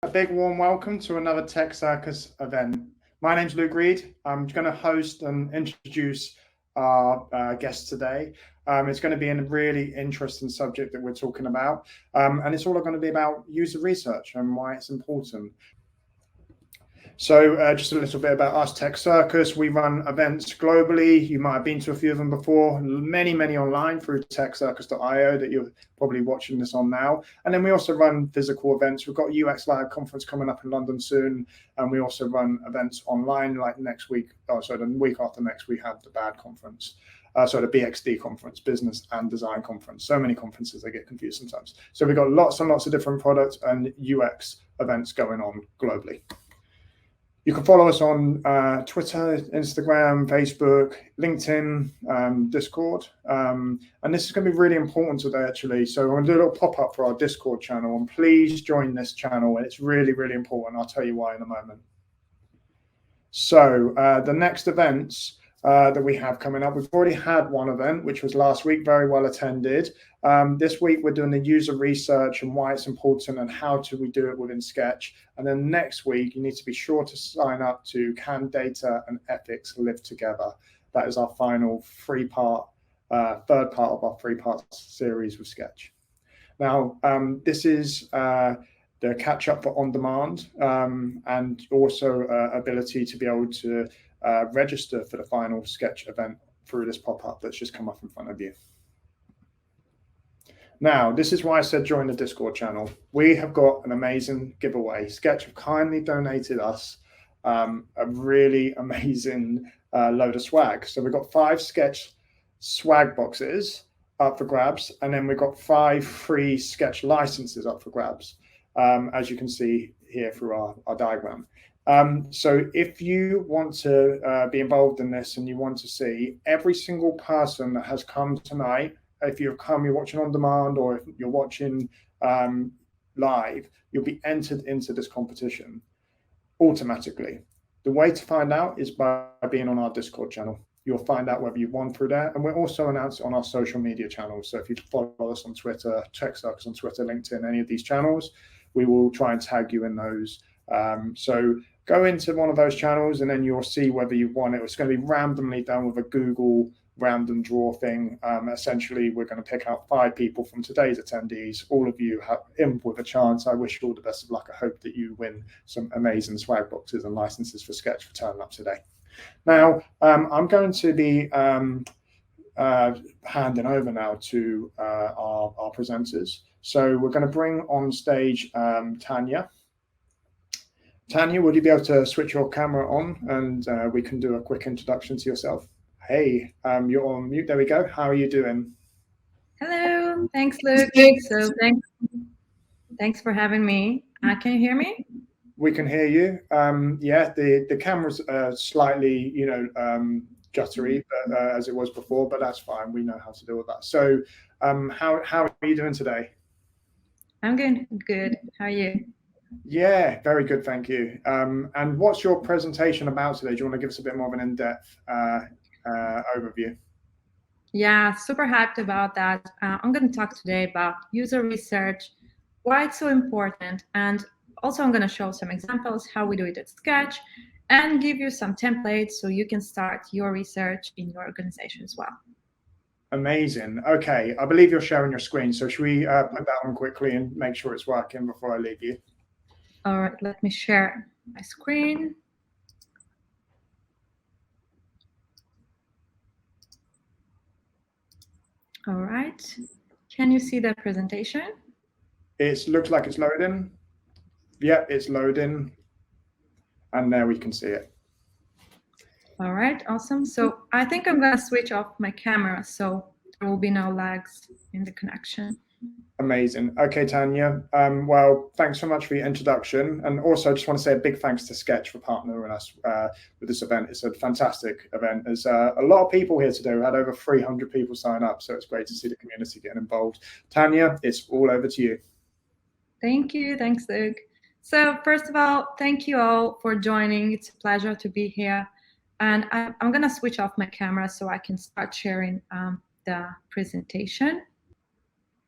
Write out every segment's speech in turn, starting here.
A big warm welcome to another Tech Circus event. My name's Luke Reed. I'm going to host and introduce our guest today. It's going to be a really interesting subject that we're talking about, and it's all going to be about user research and why it's important. So just a little bit about us, Tech Circus. We run events globally. You might have been to a few of them before, many online through techcircus.io that you're probably watching this on now. And then we also run physical events. We've got UX Live conference coming up in London soon. And we also run events online like next week. The week after next, we have the BAD conference. The BXD conference, Business and Design Conference. So many conferences, I get confused sometimes. So we've got lots and lots of different products and UX events going on globally. You can follow us on Twitter, Instagram, Facebook, LinkedIn, Discord. And this is going to be really important today, actually. So I'm going to do a little pop-up for our Discord channel. And please join this channel. It's really important. I'll tell you why in a moment. So the next events that we have coming up, we've already had one event, which was last week, very well attended. This week, we're doing the user research and why it's important and how do we do it within Sketch. And then next week, you need to be sure to sign up to Can Data and Ethics Live Together. That is our final third part of our three-part series with Sketch. Now, this is the catch-up for on-demand and also ability to be able to register for the final Sketch event through this pop-up that's just come up in front of you. Now, this is why I said join the Discord channel. We have got an amazing giveaway. Sketch have kindly donated us a really amazing load of swag. So we've got 5 Sketch swag boxes up for grabs, and then we've got 5 free Sketch licenses up for grabs, as you can see here through our diagram. So if you want to be involved in this and you want to see every single person that has come tonight, if you're watching on demand or if you're watching live, you'll be entered into this competition automatically. The way to find out is by being on our Discord channel. You'll find out whether you've won through there. And we're also announced on our social media channels. So if you follow us on Twitter, Tech Circus on Twitter, LinkedIn, any of these channels, we will try and tag you in those. So go into one of those channels and then you'll see whether you've won it. It's going to be randomly done with a Google random draw thing. Essentially, we're going to pick out 5 people from today's attendees. All of you have in with a chance. I wish you all the best of luck. I hope that you win some amazing swag boxes and licenses for Sketch for turning up today. Now, I'm going to be handing over now to our presenters. So we're going to bring on stage Tanya. Tanya, would you be able to switch your camera on and we can do a quick introduction to yourself? Hey, you're on mute. There we go. How are you doing? Hello. Thanks, Luke. So thanks for having me. Can you hear me? We can hear you. Yeah, the camera's slightly, jittery, but as it was before, but that's fine. We know how to deal with that. So how are you doing today? I'm good. How are you? Yeah, very good, thank you. And what's your presentation about today? Do you want to give us a bit more of an in-depth overview? Yeah, super hyped about that. I'm going to talk today about user research, why it's so important, and also I'm going to show some examples how we do it at Sketch and give you some templates so you can start your research in your organization as well. Amazing. Okay, I believe you're sharing your screen, so should we put that on quickly and make sure it's working before I leave you? All right, let me share my screen. All right. Can you see the presentation? It looks like it's loading. Yeah, it's loading. And there we can see it. All right, awesome. So I think I'm going to switch off my camera so there will be no lags in the connection. Amazing. Okay, Tanya. Well, thanks so much for your introduction. And also, I just want to say a big thanks to Sketch for partnering us with this event. It's a fantastic event. There's a lot of people here today. We had over 300 people sign up, so it's great to see the community getting involved. Tanya, it's all over to you. Thank you. Thanks, Luke. So first of all, thank you all for joining. It's a pleasure to be here. And I'm going to switch off my camera so I can start sharing the presentation.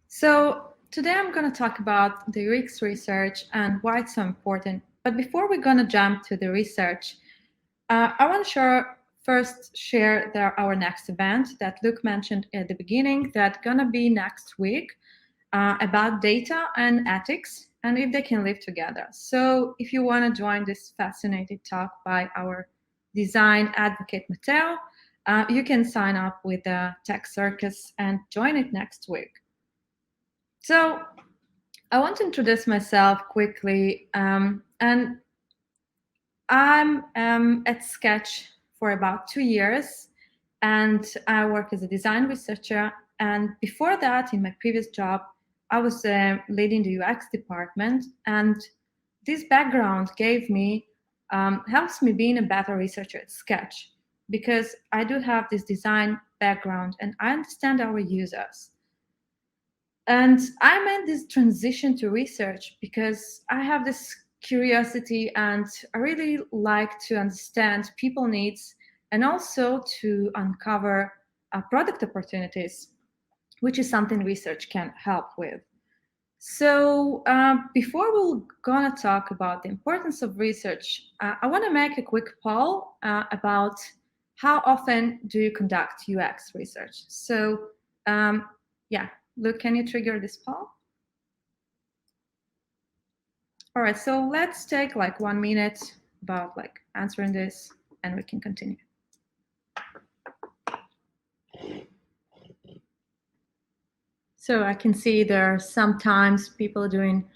So today I'm going to talk about the UX research and why it's so important. But before we're going to jump to the research, I want to share our next event that Luke mentioned at the beginning that's going to be next week about data and ethics and if they can live together. So if you want to join this fascinating talk by our design advocate, Matteo, you can sign up with the Tech Circus and join it next week. So I want to introduce myself quickly, and I'm at Sketch for about 2 years, and I work as a design researcher. And before that, in my previous job, I was leading the UX department, and this background helps me being a better researcher at Sketch, because I do have this design background and I understand our users. And I made this transition to research because I have this curiosity and I really like to understand people needs and also to uncover product opportunities, which is something research can help with. So before we're gonna talk about the importance of research, I wanna make a quick poll about how often do you conduct UX research? So yeah, Luke, can you trigger this poll? All right, so let's take like 1 minute about like answering this and we can continue. So I can see there are sometimes people doing,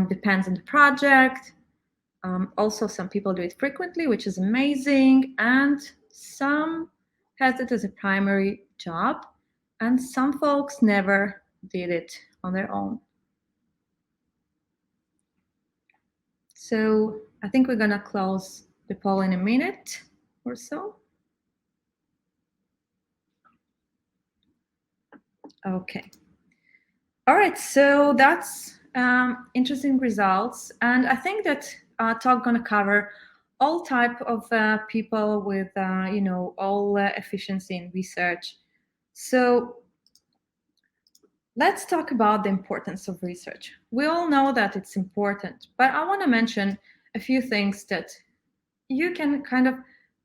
depends on the project. Also some people do it frequently, which is amazing. And some has it as a primary job. And some folks never did it on their own. So I think we're gonna close the poll in a minute or so. Okay. All right, so that's interesting results. And I think that talk gonna cover all type of people with, all efficiency in research. So let's talk about the importance of research. We all know that it's important, but I want to mention a few things that you can kind of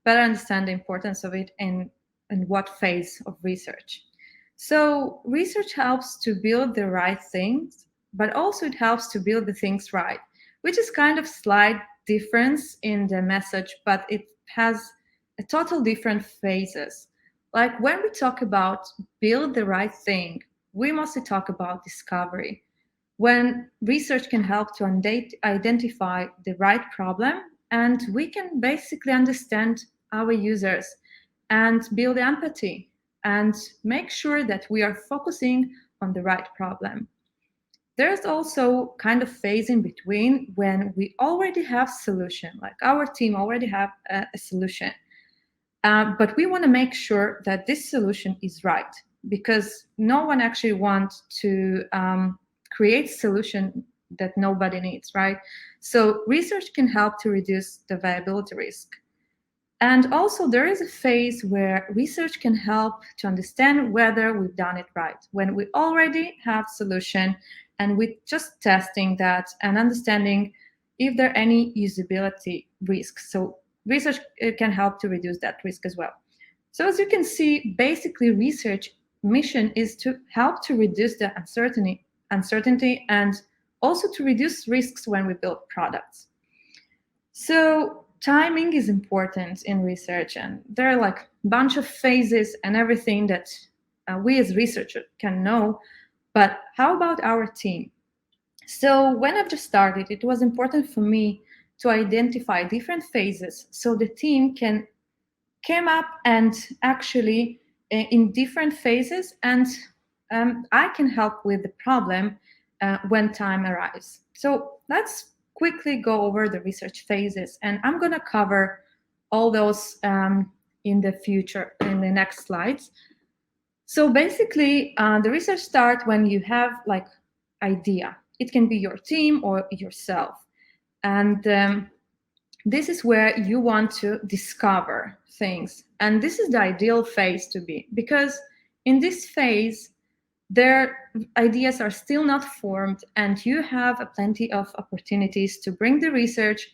better understand the importance of it and what phase of research. So research helps to build the right things, but also it helps to build the things right, which is kind of slight difference in the message, but it has a total different phases. Like when we talk about build the right thing, we mostly talk about discovery. When research can help to identify the right problem, and we can basically understand our users and build empathy and make sure that we are focusing on the right problem. There's also kind of phase in between when we already have solution, like our team already have a solution, but we want to make sure that this solution is right, because no one actually wants to create solution that nobody needs, right? So research can help to reduce the viability risk. And also there is a phase where research can help to understand whether we've done it right, when we already have solution and we're just testing that and understanding if there are any usability risks. So research can help to reduce that risk as well. So as you can see, basically research mission is to help to reduce the uncertainty and also to reduce risks when we build products. So timing is important in research, and there are like a bunch of phases and everything that we as researchers can know, but how about our team? So when I've just started, it was important for me to identify different phases so the team can come up and actually in different phases, and I can help with the problem when time arrives. So let's quickly go over the research phases, and I'm going to cover all those in the future, in the next slides. So basically, the research starts when you have like idea. It can be your team or yourself. And this is where you want to discover things. And this is the ideal phase to be, because in this phase, their ideas are still not formed, and you have plenty of opportunities to bring the research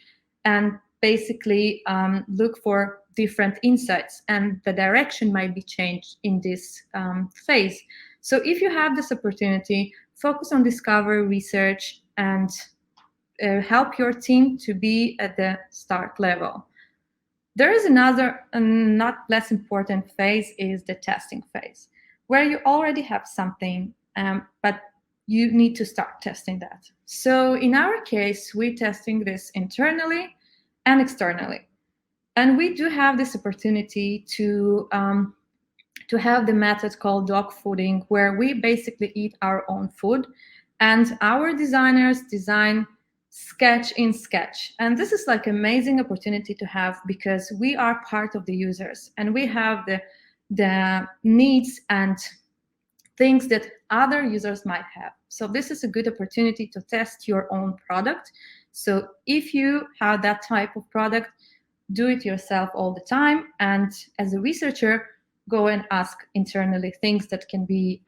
and basically look for different insights, and the direction might be changed in this phase. So if you have this opportunity, focus on discovery research and help your team to be at the start level. There is another, not less important phase, is the testing phase, where you already have something, but you need to start testing that. So in our case, we're testing this internally and externally. And we do have this opportunity to have the method called dog fooding, where we basically eat our own food, and our designers design sketch in sketch. And this is like amazing opportunity to have, because we are part of the users and we have the needs and things that other users might have. So this is a good opportunity to test your own product. So if you have that type of product, do it yourself all the time. And as a researcher, go and ask internally things that can be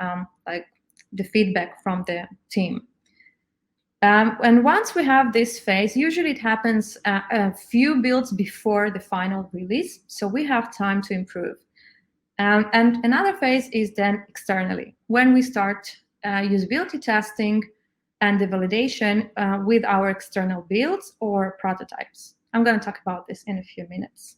like the feedback from the team. And once we have this phase, usually it happens a few builds before the final release, so we have time to improve. And another phase is then externally, when we start usability testing and the validation with our external builds or prototypes. I'm going to talk about this in a few minutes.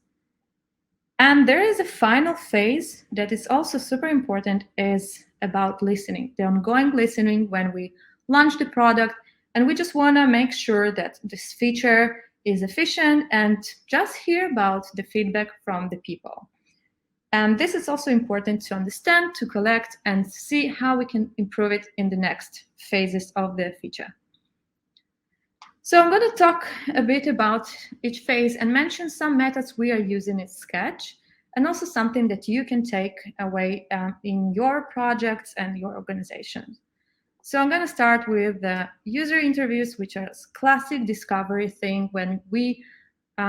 And there is a final phase that is also super important, is about listening, the ongoing listening when we launch the product. And we just want to make sure that this feature is efficient and just hear about the feedback from the people. And this is also important to understand, to collect, and see how we can improve it in the next phases of the feature. So I'm going to talk a bit about each phase and mention some methods we are using in Sketch, and also something that you can take away in your projects and your organization. So I'm going to start with the user interviews, which are a classic discovery thing when we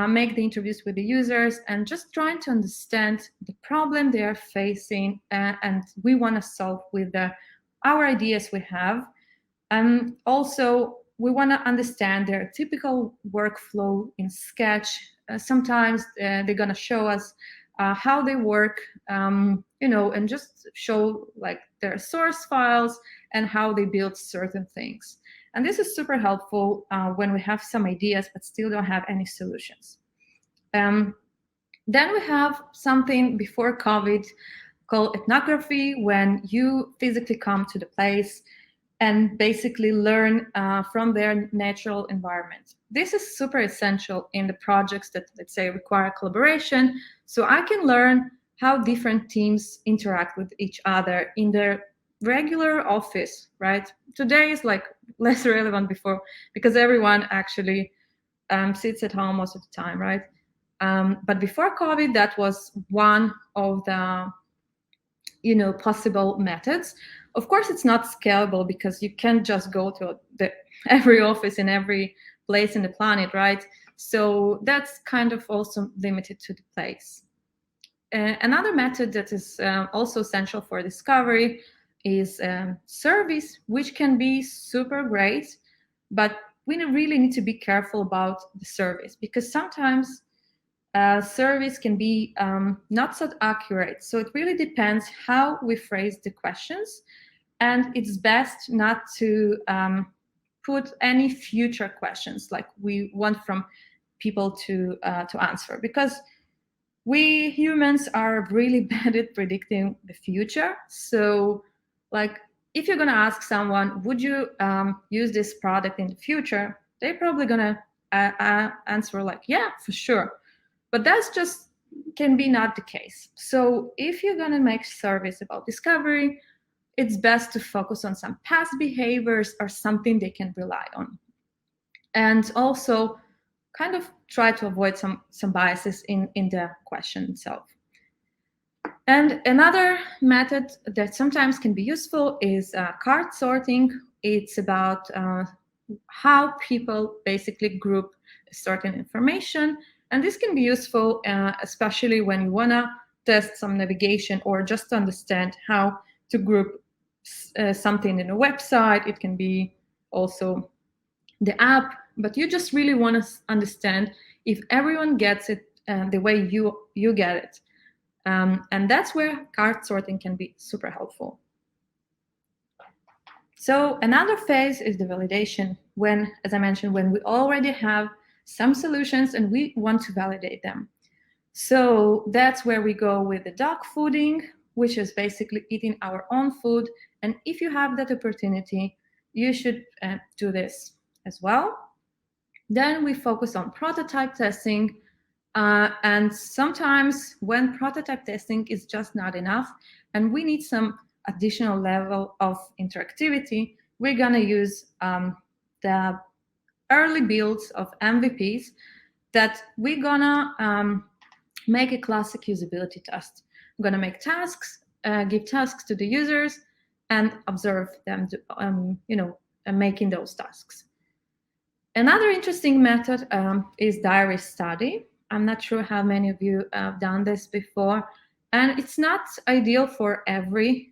make the interviews with the users and just trying to understand the problem they are facing and we want to solve with our ideas we have. And also, we want to understand their typical workflow in Sketch. Sometimes they're going to show us how they work, and just show like their source files and how they build certain things. And this is super helpful when we have some ideas but still don't have any solutions. Then we have something before COVID called ethnography, when you physically come to the place and basically learn from their natural environment. This is super essential in the projects that, let's say, require collaboration, so I can learn how different teams interact with each other in their regular office, right? Today is like less relevant before, because everyone actually sits at home most of the time, right? But before COVID, that was one of the possible methods. Of course, it's not scalable because you can't just go to every office in every place in the planet, right? So that's kind of also limited to the place. Another method that is also essential for discovery is surveys, which can be super great, but we really need to be careful about the surveys, because sometimes surveys can be not so accurate. So it really depends how we phrase the questions, and it's best not to put any future questions like we want from people to answer, because we humans are really bad at predicting the future. So like if you're going to ask someone, would you use this product in the future, they're probably going to answer like, yeah, for sure. But that's just can be not the case. So if you're going to make surveys about discovery, it's best to focus on some past behaviors or something they can rely on. And also kind of try to avoid some biases in the question itself. And another method that sometimes can be useful is card sorting. It's about how people basically group certain information. And this can be useful, especially when you want to test some navigation or just to understand how to group something in a website. It can be also the app, but you just really want to understand if everyone gets it the way you get it. And that's where cart sorting can be super helpful. So another phase is the validation, when, as I mentioned, when we already have some solutions and we want to validate them. So that's where we go with the dog fooding, which is basically eating our own food. And if you have that opportunity, you should do this as well. Then we focus on prototype testing. And sometimes when prototype testing is just not enough and we need some additional level of interactivity, we're going to use the early builds of MVPs that we're going to make a classic usability test. I'm going to make tasks, give tasks to the users, and observe them, making those tasks. Another interesting method is diary study. I'm not sure how many of you have done this before, and it's not ideal for every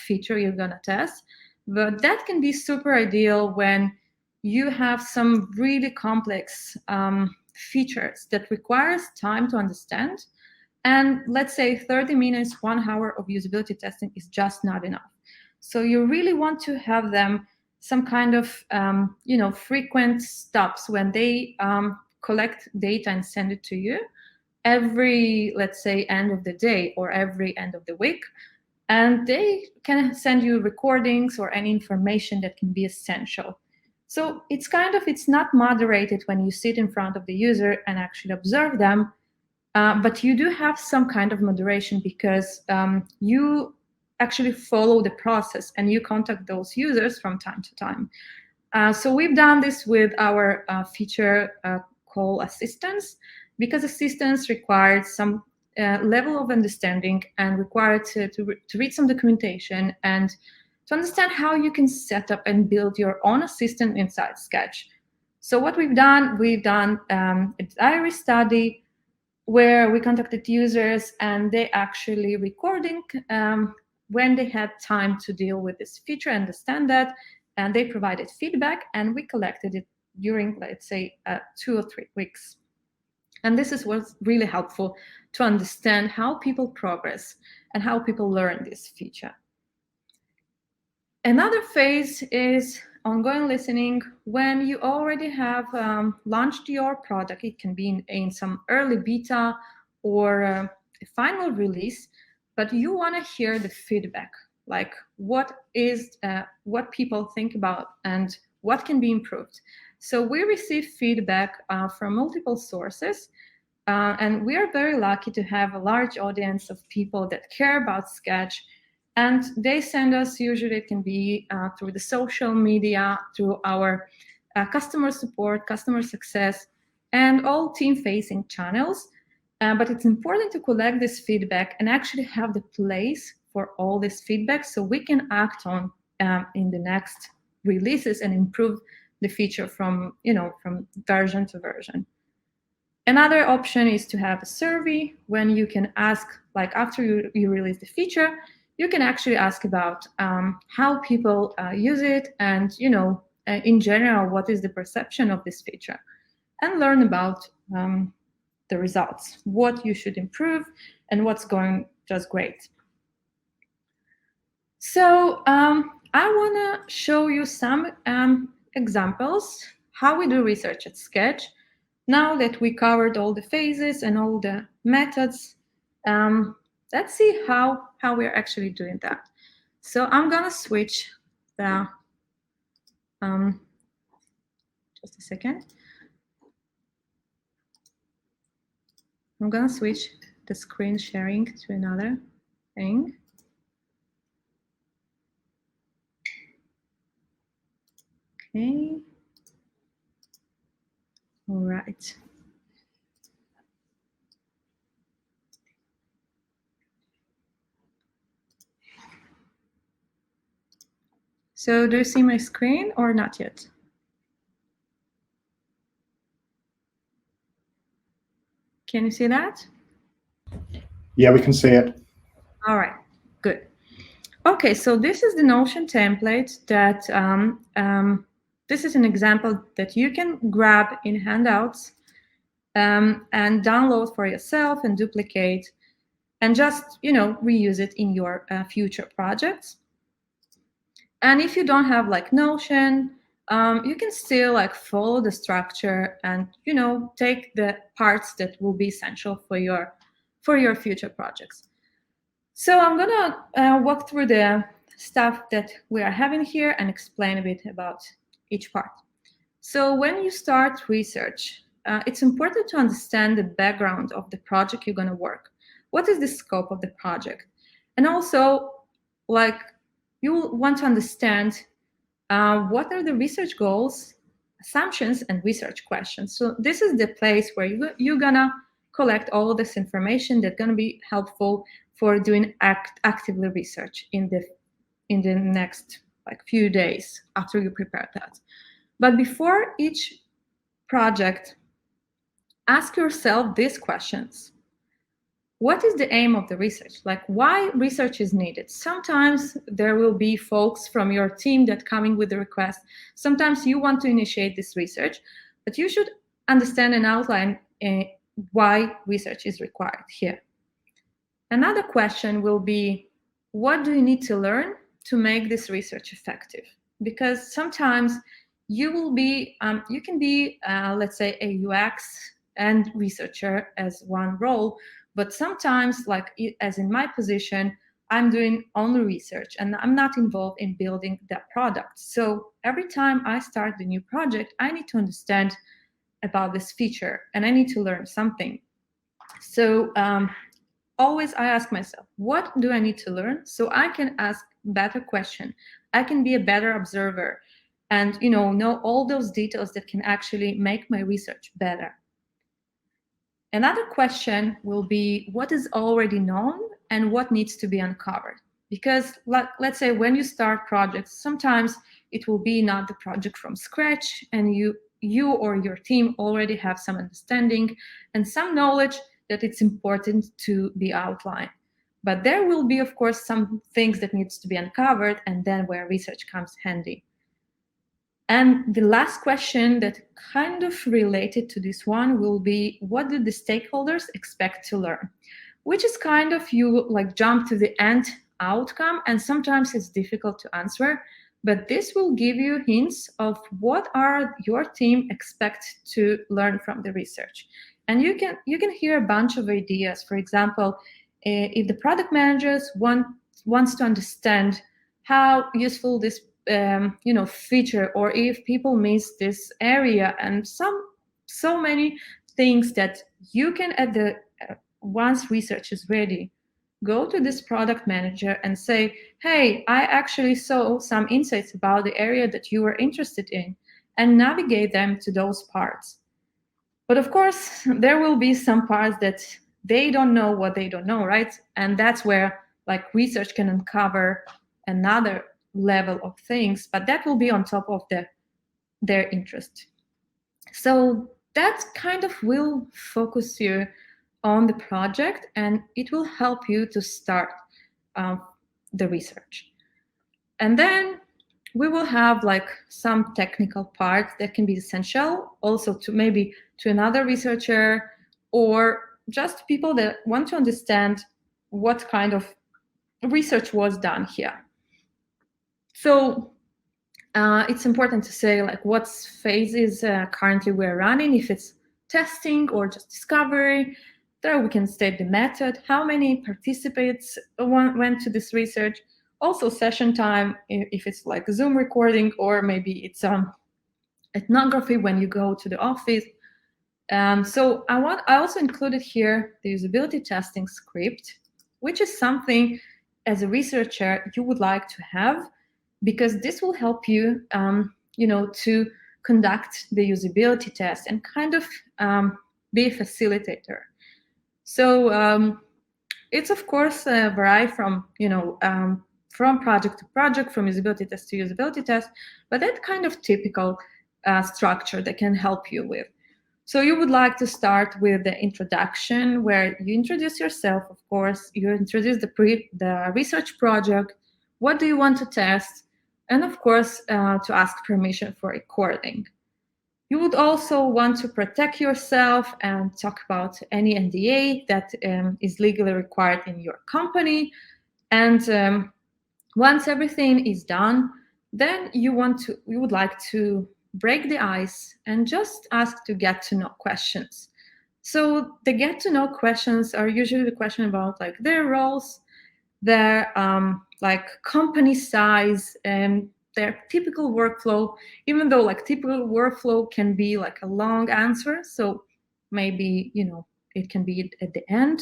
feature you're going to test, but that can be super ideal when you have some really complex features that requires time to understand. And let's say 30 minutes, 1 hour of usability testing is just not enough. So you really want to have them some kind of frequent stops when they collect data and send it to you every, let's say, end of the day or every end of the week. And they can send you recordings or any information that can be essential. So it's not moderated when you sit in front of the user and actually observe them, but you do have some kind of moderation because you actually follow the process and you contact those users from time to time. So we've done this with our feature called assistance, because assistance required some level of understanding and required to read some documentation and to understand how you can set up and build your own assistant inside Sketch. So what we've done a diary study where we contacted users and they actually recording when they had time to deal with this feature, understand that, and they provided feedback, and we collected it during, let's say, 2 or 3 weeks. And this was really helpful to understand how people progress and how people learn this feature. Another phase is ongoing listening when you already have launched your product. It can be in some early beta or a final release, but you want to hear the feedback, like what people think about and what can be improved. So we receive feedback from multiple sources, and we are very lucky to have a large audience of people that care about Sketch. And they send us, usually it can be through the social media, through our customer support, customer success, and all team-facing channels. But it's important to collect this feedback and actually have the place for all this feedback so we can act on in the next releases and improve the feature from version to version. Another option is to have a survey when you can ask, like after you release the feature, you can actually ask about how people use it and, in general, what is the perception of this feature, and learn about the results, what you should improve and what's going just great. So I want to show you some examples how we do research at Sketch. Now that we covered all the phases and all the methods, let's see how we're actually doing that. So I'm gonna switch the, just a second. I'm gonna switch the screen sharing to another thing. Okay. All right. So do you see my screen or not yet? Can you see that? Yeah, we can see it. All right, good. Okay, so this is the Notion template that this is an example that you can grab in handouts and download for yourself and duplicate and just, reuse it in your future projects. And if you don't have like Notion, you can still like follow the structure and, take the parts that will be essential for your future projects. So I'm gonna walk through the stuff that we are having here and explain a bit about each part. So when you start research, it's important to understand the background of the project you're gonna work. What is the scope of the project? And also, like, you want to understand what are the research goals, assumptions, and research questions. So this is the place where you're gonna collect all of this information that's gonna be helpful for doing actively research in the next like few days after you prepare that. But before each project, ask yourself these questions. What is the aim of the research? Like, why research is needed? Sometimes there will be folks from your team that coming with the request. Sometimes you want to initiate this research, but you should understand and outline why research is required here. Another question will be, what do you need to learn to make this research effective? Because sometimes you can be, let's say, a UX and researcher as one role, but sometimes, like as in my position, I'm doing only research and I'm not involved in building that product. So every time I start the new project, I need to understand about this feature and I need to learn something. So always I ask myself, what do I need to learn so I can ask better question? I can be a better observer and know all those details that can actually make my research better. Another question will be what is already known and what needs to be uncovered. Because let's say when you start projects, sometimes it will be not the project from scratch and you or your team already have some understanding and some knowledge that it's important to be outlined. But there will be, of course, some things that needs to be uncovered and then where research comes handy. And the last question that kind of related to this one will be, what do the stakeholders expect to learn? Which is kind of you like jump to the end outcome and sometimes it's difficult to answer, but this will give you hints of what are your team expect to learn from the research. And you can hear a bunch of ideas. For example, if the product managers wants to understand how useful this feature, or if people miss this area, and so many things that you can once research is ready, go to this product manager and say, hey, I actually saw some insights about the area that you were interested in, and navigate them to those parts. But of course, there will be some parts that they don't know what they don't know, right? And that's where like research can uncover another level of things, but that will be on top of their interest. So that kind of will focus you on the project and it will help you to start the research. And then we will have like some technical parts that can be essential also to maybe to another researcher or just people that want to understand what kind of research was done here. So it's important to say like what phases currently we're running, if it's testing or just discovery. There we can state the method, how many participants went to this research, also session time, if it's like a Zoom recording or maybe it's ethnography when you go to the office. So I also included here the usability testing script, which is something as a researcher you would like to have, because this will help you, to conduct the usability test and kind of be a facilitator. So it's of course vary from from project to project, from usability test to usability test, but that kind of typical structure that can help you with. So you would like to start with the introduction, where you introduce yourself, of course, you introduce the research project, what do you want to test, and of course, to ask permission for recording. You would also want to protect yourself and talk about any NDA that is legally required in your company. And once everything is done, then you would like to break the ice and just ask to get to know questions. So the get to know questions are usually the question about like their roles, their like company size, and their typical workflow, even though like typical workflow can be like a long answer. So maybe, it can be at the end,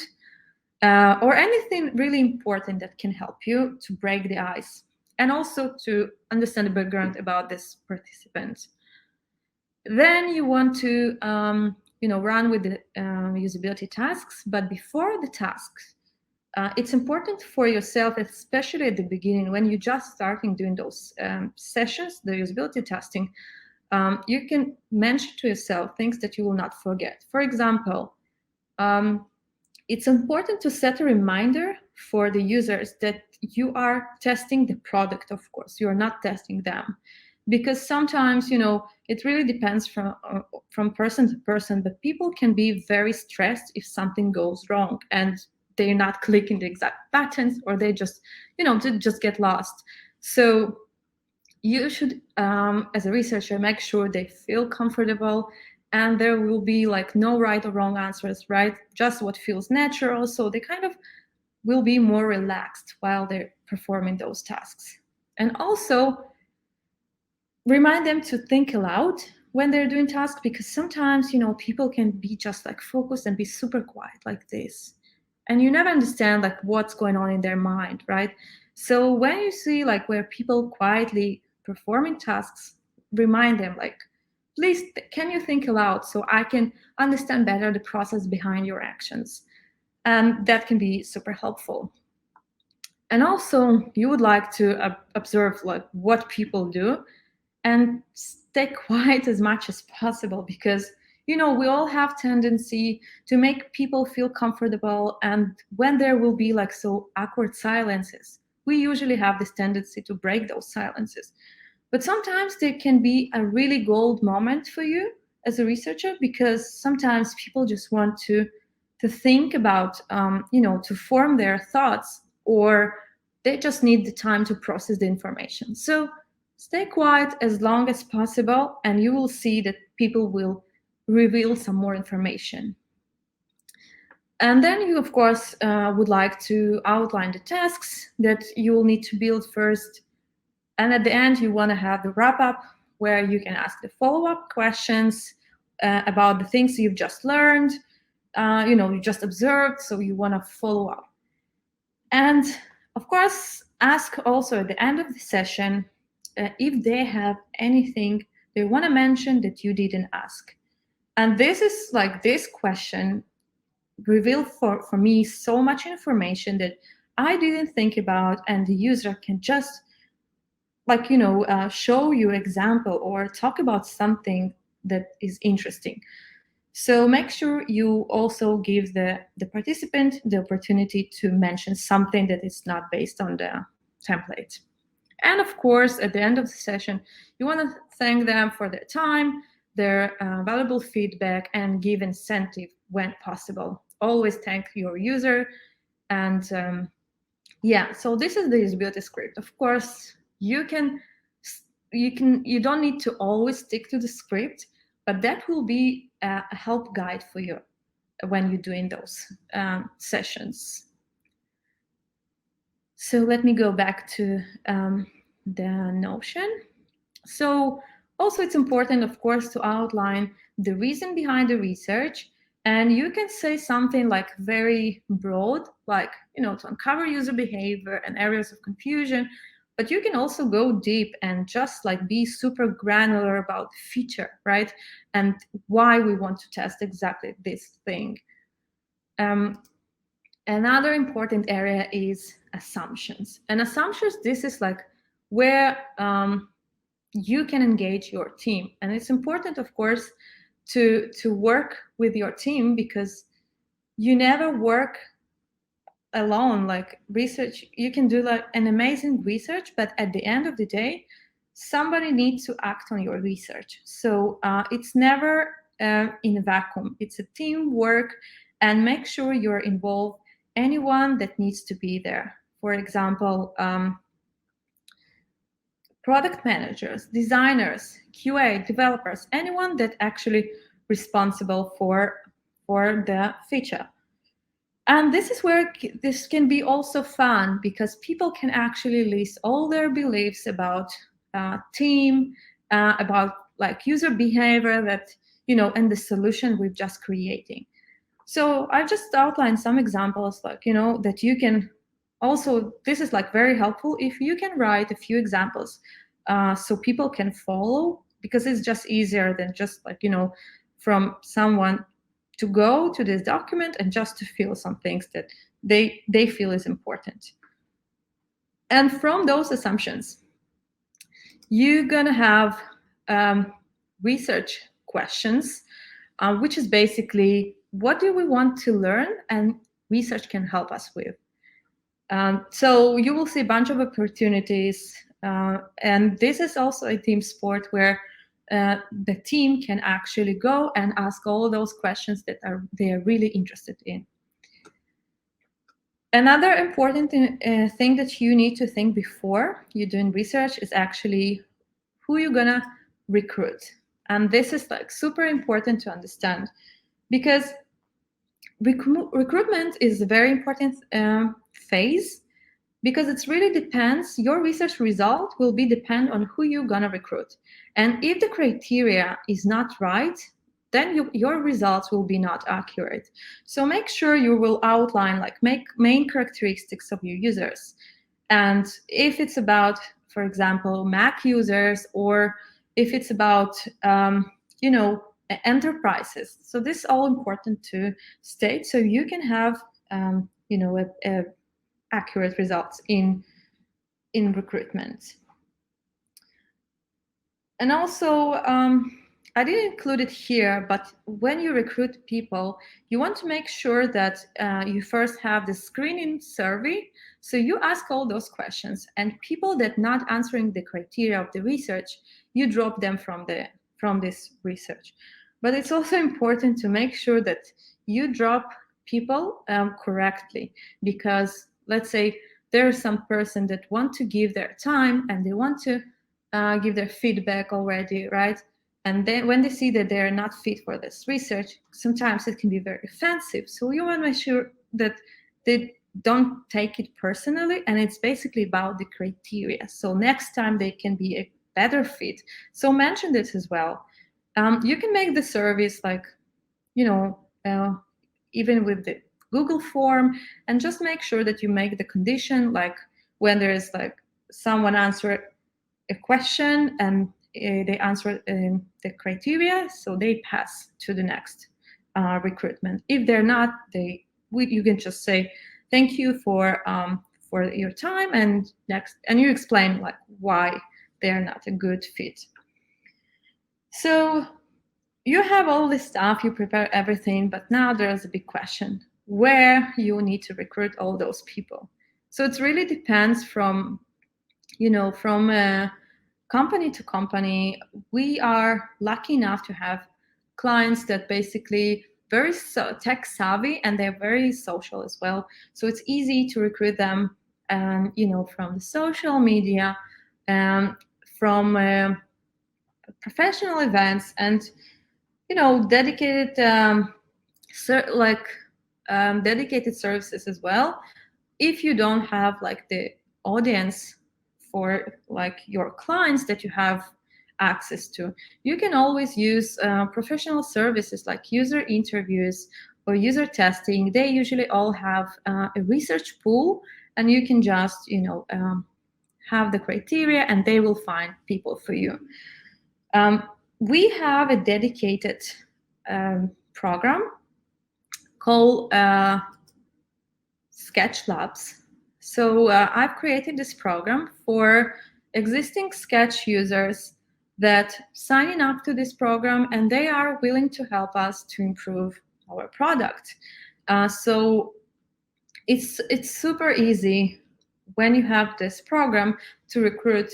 or anything really important that can help you to break the ice and also to understand the background about this participant. Then you want to, run with the usability tasks, but before the tasks, it's important for yourself, especially at the beginning when you're just starting doing those sessions, the usability testing, you can mention to yourself things that you will not forget. For example, it's important to set a reminder for the users that you are testing the product, of course. You are not testing them. Because sometimes, it really depends from person to person, but people can be very stressed if something goes wrong and they're not clicking the exact buttons, or they just, just get lost. So you should, as a researcher, make sure they feel comfortable, and there will be like no right or wrong answers, right? Just what feels natural. So they kind of will be more relaxed while they're performing those tasks. And also remind them to think aloud when they're doing tasks, because sometimes, people can be just like focused and be super quiet like this. And you never understand like what's going on in their mind, right? So when you see like where people quietly performing tasks, remind them like, please, can you think aloud so I can understand better the process behind your actions? And that can be super helpful. And also you would like to observe like what people do and stay quiet as much as possible, because we all have tendency to make people feel comfortable, and when there will be like so awkward silences, we usually have this tendency to break those silences. But sometimes there can be a really gold moment for you as a researcher, because sometimes people just want to think about, to form their thoughts, or they just need the time to process the information. So stay quiet as long as possible, and you will see that people will reveal some more information. And then you, of course, would like to outline the tasks that you will need to build first. And at the end, you want to have the wrap-up where you can ask the follow-up questions about the things you've just learned, you just observed, so you want to follow up. And, of course, ask also at the end of the session if they have anything they want to mention that you didn't ask. And this is like, this question revealed for me so much information that I didn't think about, and the user can just like, show you example or talk about something that is interesting. So make sure you also give the participant the opportunity to mention something that is not based on the template. And of course, at the end of the session, you want to thank them for their time, their valuable feedback, and give incentive when possible. Always thank your user. And so this is the usability script. Of course, you don't need to always stick to the script, but that will be a help guide for you when you're doing those sessions. So let me go back to the Notion. So also it's important, of course, to outline the reason behind the research. And you can say something like very broad, like, to uncover user behavior and areas of confusion. But you can also go deep and just like be super granular about the feature, right? And why we want to test exactly this thing. Another important area is assumptions. And assumptions, this is like where you can engage your team. And it's important, of course, to work with your team, because you never work alone, like research, you can do like an amazing research, but at the end of the day, somebody needs to act on your research. So it's never in a vacuum. It's a teamwork, and make sure you're involved anyone that needs to be there. For example, product managers, designers, QA, developers, anyone that actually responsible for the feature. And this is where this can be also fun, because people can actually list all their beliefs about team, about like user behavior that, and the solution we're just creating. So I just outlined some examples, like, that you can also, this is like very helpful if you can write a few examples so people can follow, because it's just easier than just like, from someone to go to this document and just to fill some things that they feel is important. And from those assumptions, you're gonna have research questions, which is basically, what do we want to learn and research can help us with. So you will see a bunch of opportunities, and this is also a team sport where the team can actually go and ask all those questions that they are really interested in. Another important thing that you need to think before you're doing research is actually who you're gonna recruit. And this is like super important to understand, because recruitment is a very important phase, because it really depends, your research result will be depend on who you're gonna recruit. And if the criteria is not right, then your results will be not accurate. So make sure you will outline like main characteristics of your users. And if it's about, for example, Mac users, or if it's about, enterprises. So this is all important to state, so you can have, accurate results in recruitment. And also, I didn't include it here, but when you recruit people, you want to make sure that you first have the screening survey. So you ask all those questions, and people that not answering the criteria of the research, you drop them from this research. But it's also important to make sure that you drop people correctly, because let's say there's some person that want to give their time and they want to give their feedback already, right? And then when they see that they're not fit for this research, sometimes it can be very offensive. So you want to make sure that they don't take it personally, and it's basically about the criteria. So next time they can be a better fit. So mention this as well. You can make the service like, even with the Google form, and just make sure that you make the condition like when there is like someone answer a question and they answer the criteria, so they pass to the next recruitment. If they're not, you can just say thank you for your time, and next, and you explain like why they're not a good fit. So you have all this stuff, you prepare everything, but now there's a big question: where you need to recruit all those people. So it really depends from company to company. We are lucky enough to have clients that basically very tech savvy, and they're very social as well. So it's easy to recruit them, from the social media, from professional events, and dedicated dedicated services as well. If you don't have like the audience for like your clients that you have access to, you can always use professional services like user interviews or user testing. They usually all have a research pool, and you can just have the criteria, and they will find people for you. We have a dedicated program called Sketch Labs. So I've created this program for existing Sketch users that signing up to this program, and they are willing to help us to improve our product. So it's super easy when you have this program to recruit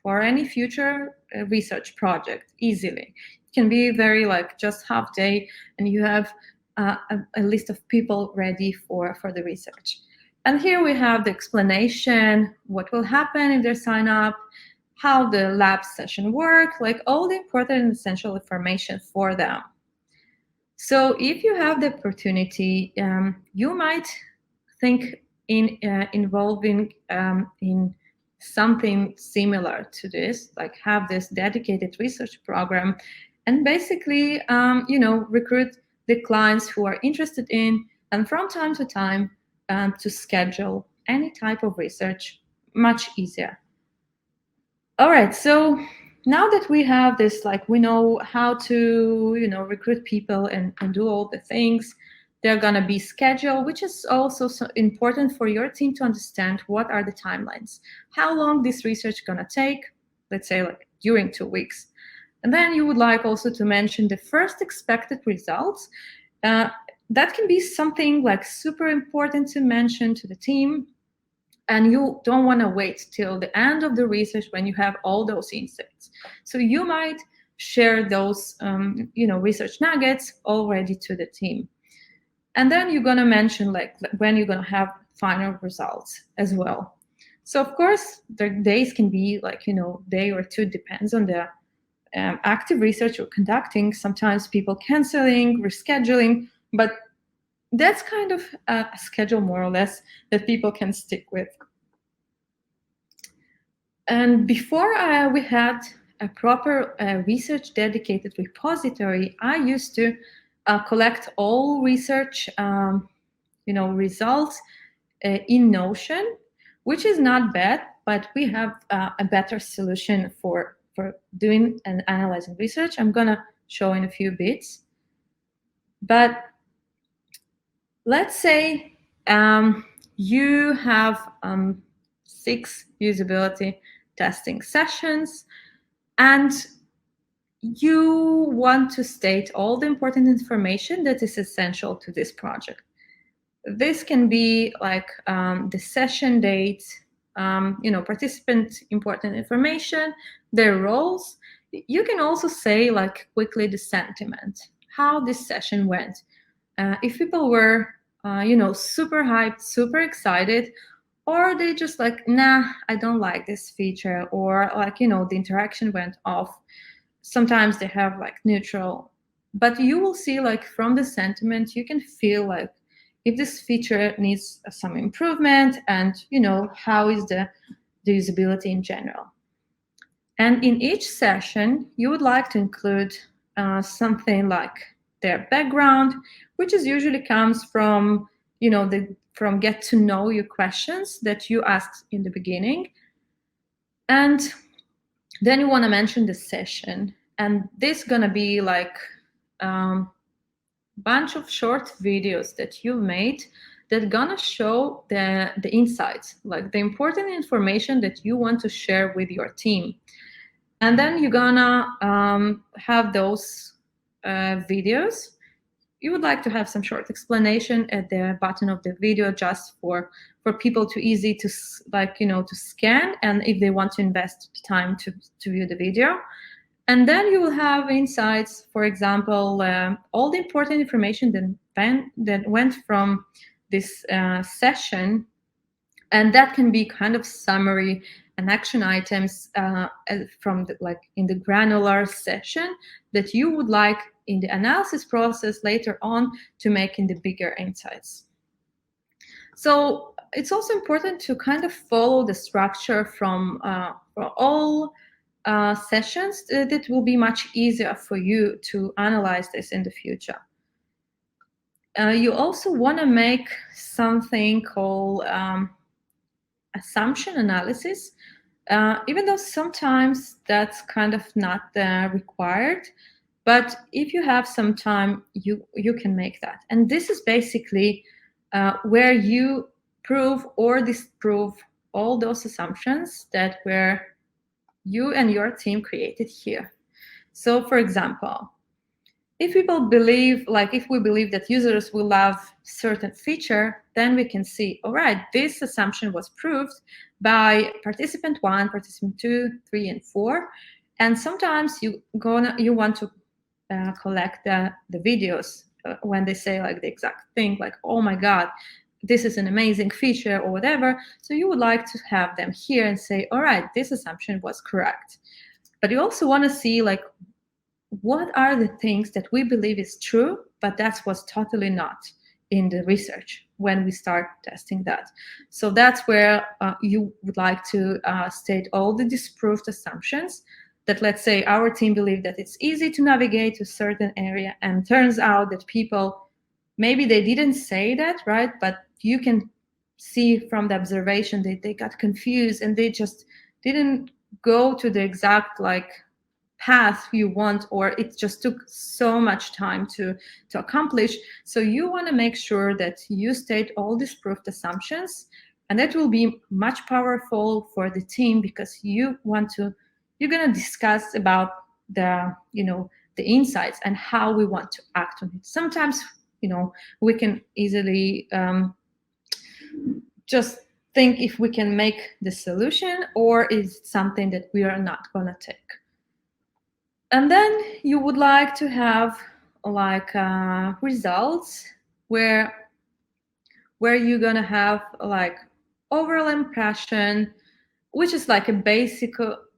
for any future research project easily. It can be very like just half day, and you have a list of people ready for the research. And here we have the explanation, what will happen if they sign up, how the lab session work, like all the important and essential information for them. So if you have the opportunity, you might think in involving in something similar to this, like have this dedicated research program, and basically, recruit the clients who are interested in, and from time to time, to schedule any type of research much easier. All right, so now that we have this, like we know how to, recruit people and do all the things, they're gonna be scheduled, which is also so important for your team to understand what are the timelines, how long this research gonna take, let's say like during 2 weeks. And then you would like also to mention the first expected results. That can be something like super important to mention to the team. And you don't want to wait till the end of the research when you have all those insights. So you might share those, research nuggets already to the team. And then you're going to mention like when you're going to have final results as well. So of course, the days can be like, day or two, depends on the active research you're conducting. Sometimes people canceling, rescheduling, but that's kind of a schedule more or less that people can stick with. And before we had a proper research dedicated repository, I used to collect all research results in Notion, which is not bad, but we have a better solution for doing and analyzing research. I'm gonna show in a few bits. But let's say you have 6 usability testing sessions, and you want to state all the important information that is essential to this project. This can be like the session dates, participant important information, their roles. You can also say like quickly the sentiment, how this session went. If people were, super hyped, super excited, or they just like, nah, I don't like this feature, or like, the interaction went off. Sometimes they have like neutral, but you will see like from the sentiment, you can feel like if this feature needs some improvement, and, how is the usability in general. And in each session, you would like to include something like their background, which is usually comes from, from get to know you questions that you asked in the beginning. And then you want to mention the session. And this is going to be like bunch of short videos that you made that gonna show the insights, like the important information that you want to share with your team. And then you're gonna have those videos. You would like to have some short explanation at the bottom of the video, just for people to easy to to scan, and if they want to invest time to view the video. And then you will have insights, for example, all the important information that went from this session, and that can be kind of summary and action items from in the granular session that you would like in the analysis process later on to make in the bigger insights. So it's also important to kind of follow the structure from for all sessions that will be much easier for you to analyze this in the future. You also want to make something called assumption analysis, even though sometimes that's kind of not required. But if you have some time, you can make that. And this is basically where you prove or disprove all those assumptions that were you and your team created here. So for example, if people believe, like if we believe that users will love certain feature, then we can see, all right, this assumption was proved by participant 1, participant 2, 3, and 4. And sometimes you want to collect the videos when they say like the exact thing, like, oh my God, this is an amazing feature or whatever. So you would like to have them here and say, all right, this assumption was correct. But you also want to see like, what are the things that we believe is true, but that was totally not in the research when we start testing that. So that's where you would like to state all the disproved assumptions that, let's say, our team believe that it's easy to navigate to a certain area, and turns out that people, maybe they didn't say that, right? But you can see from the observation that they got confused and they just didn't go to the exact like path you want, or it just took so much time to accomplish. So you want to make sure that you state all these proved assumptions, and that will be much powerful for the team, because you're going to discuss about the the insights and how we want to act on it. Sometimes we can easily just think if we can make the solution, or is it something that we are not going to take. And then you would like to have like results where you're gonna have like overall impression, which is like a basic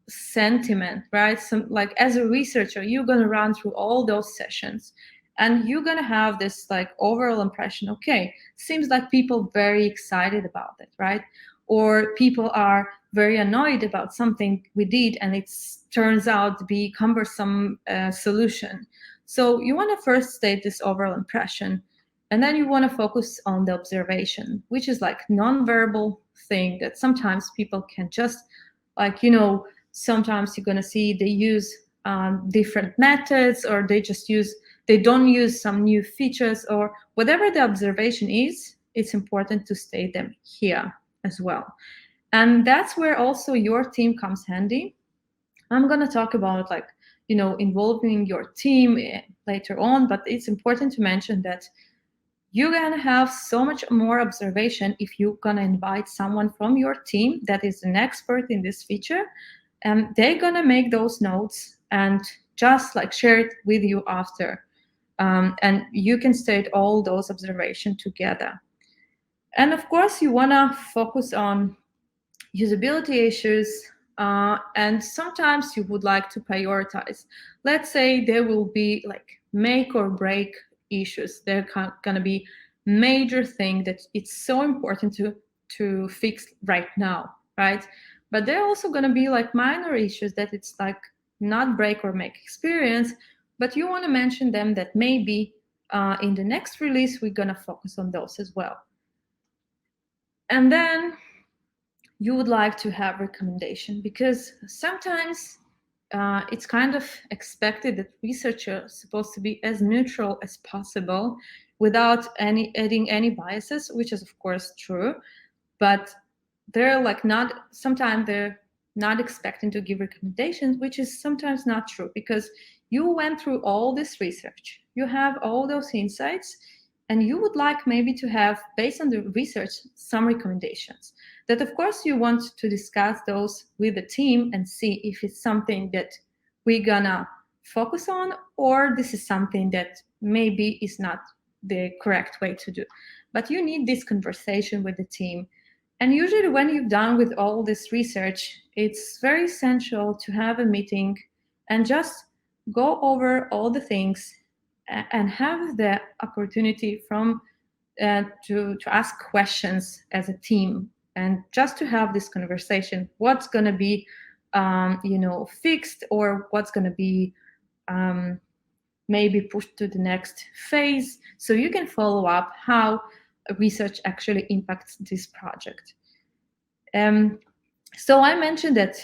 sentiment, right? So like as a researcher, you're gonna run through all those sessions and you're gonna have this like overall impression. Okay, seems like people very excited about it, right? Or people are very annoyed about something we did and it turns out to be cumbersome solution. So you want to first state this overall impression, and then you want to focus on the observation, which is like non-verbal thing that sometimes people can just like, sometimes you're going to see they use different methods, or they don't use some new features, or whatever the observation is, it's important to state them here as well. And that's where also your team comes handy. I'm going to talk about like, involving your team later on, but it's important to mention that you're going to have so much more observation if you're going to invite someone from your team that is an expert in this feature, and they're going to make those notes and just like share it with you after. And you can state all those observations together. And of course, you want to focus on usability issues, and sometimes you would like to prioritize. Let's say there will be like make or break issues. They're going to be major thing that it's so important to fix right now, right? But they're also going to be like minor issues that it's like not break or make experience, but you want to mention them that maybe in the next release we're going to focus on those as well. And then you would like to have recommendation, because sometimes it's kind of expected that researchers are supposed to be as neutral as possible without adding any biases, which is of course true, but sometimes they're not expecting to give recommendations, which is sometimes not true, because you went through all this research, you have all those insights, and you would like maybe to have, based on the research, some recommendations that of course you want to discuss those with the team and see if it's something that we're gonna focus on, or this is something that maybe is not the correct way to do. But you need this conversation with the team. And usually when you've done with all this research, it's very essential to have a meeting and just go over all the things and have the opportunity to ask questions as a team, and just to have this conversation, what's going to be fixed, or what's going to be maybe pushed to the next phase, so you can follow up how research actually impacts this project. So I mentioned that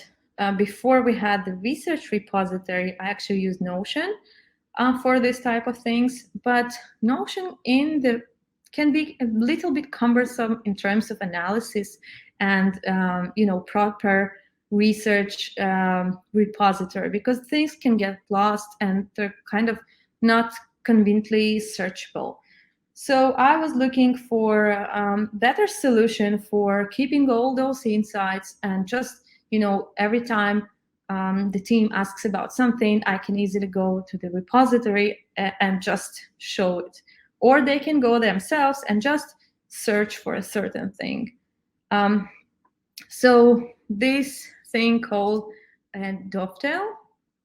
before we had the research repository, I actually used Notion for this type of things, but Notion can be a little bit cumbersome in terms of analysis and proper research repository, because things can get lost and they're kind of not conveniently searchable. So I was looking for a better solution for keeping all those insights, and just, every time the team asks about something, I can easily go to the repository and just show it. Or they can go themselves and just search for a certain thing. So this thing called Dovetail,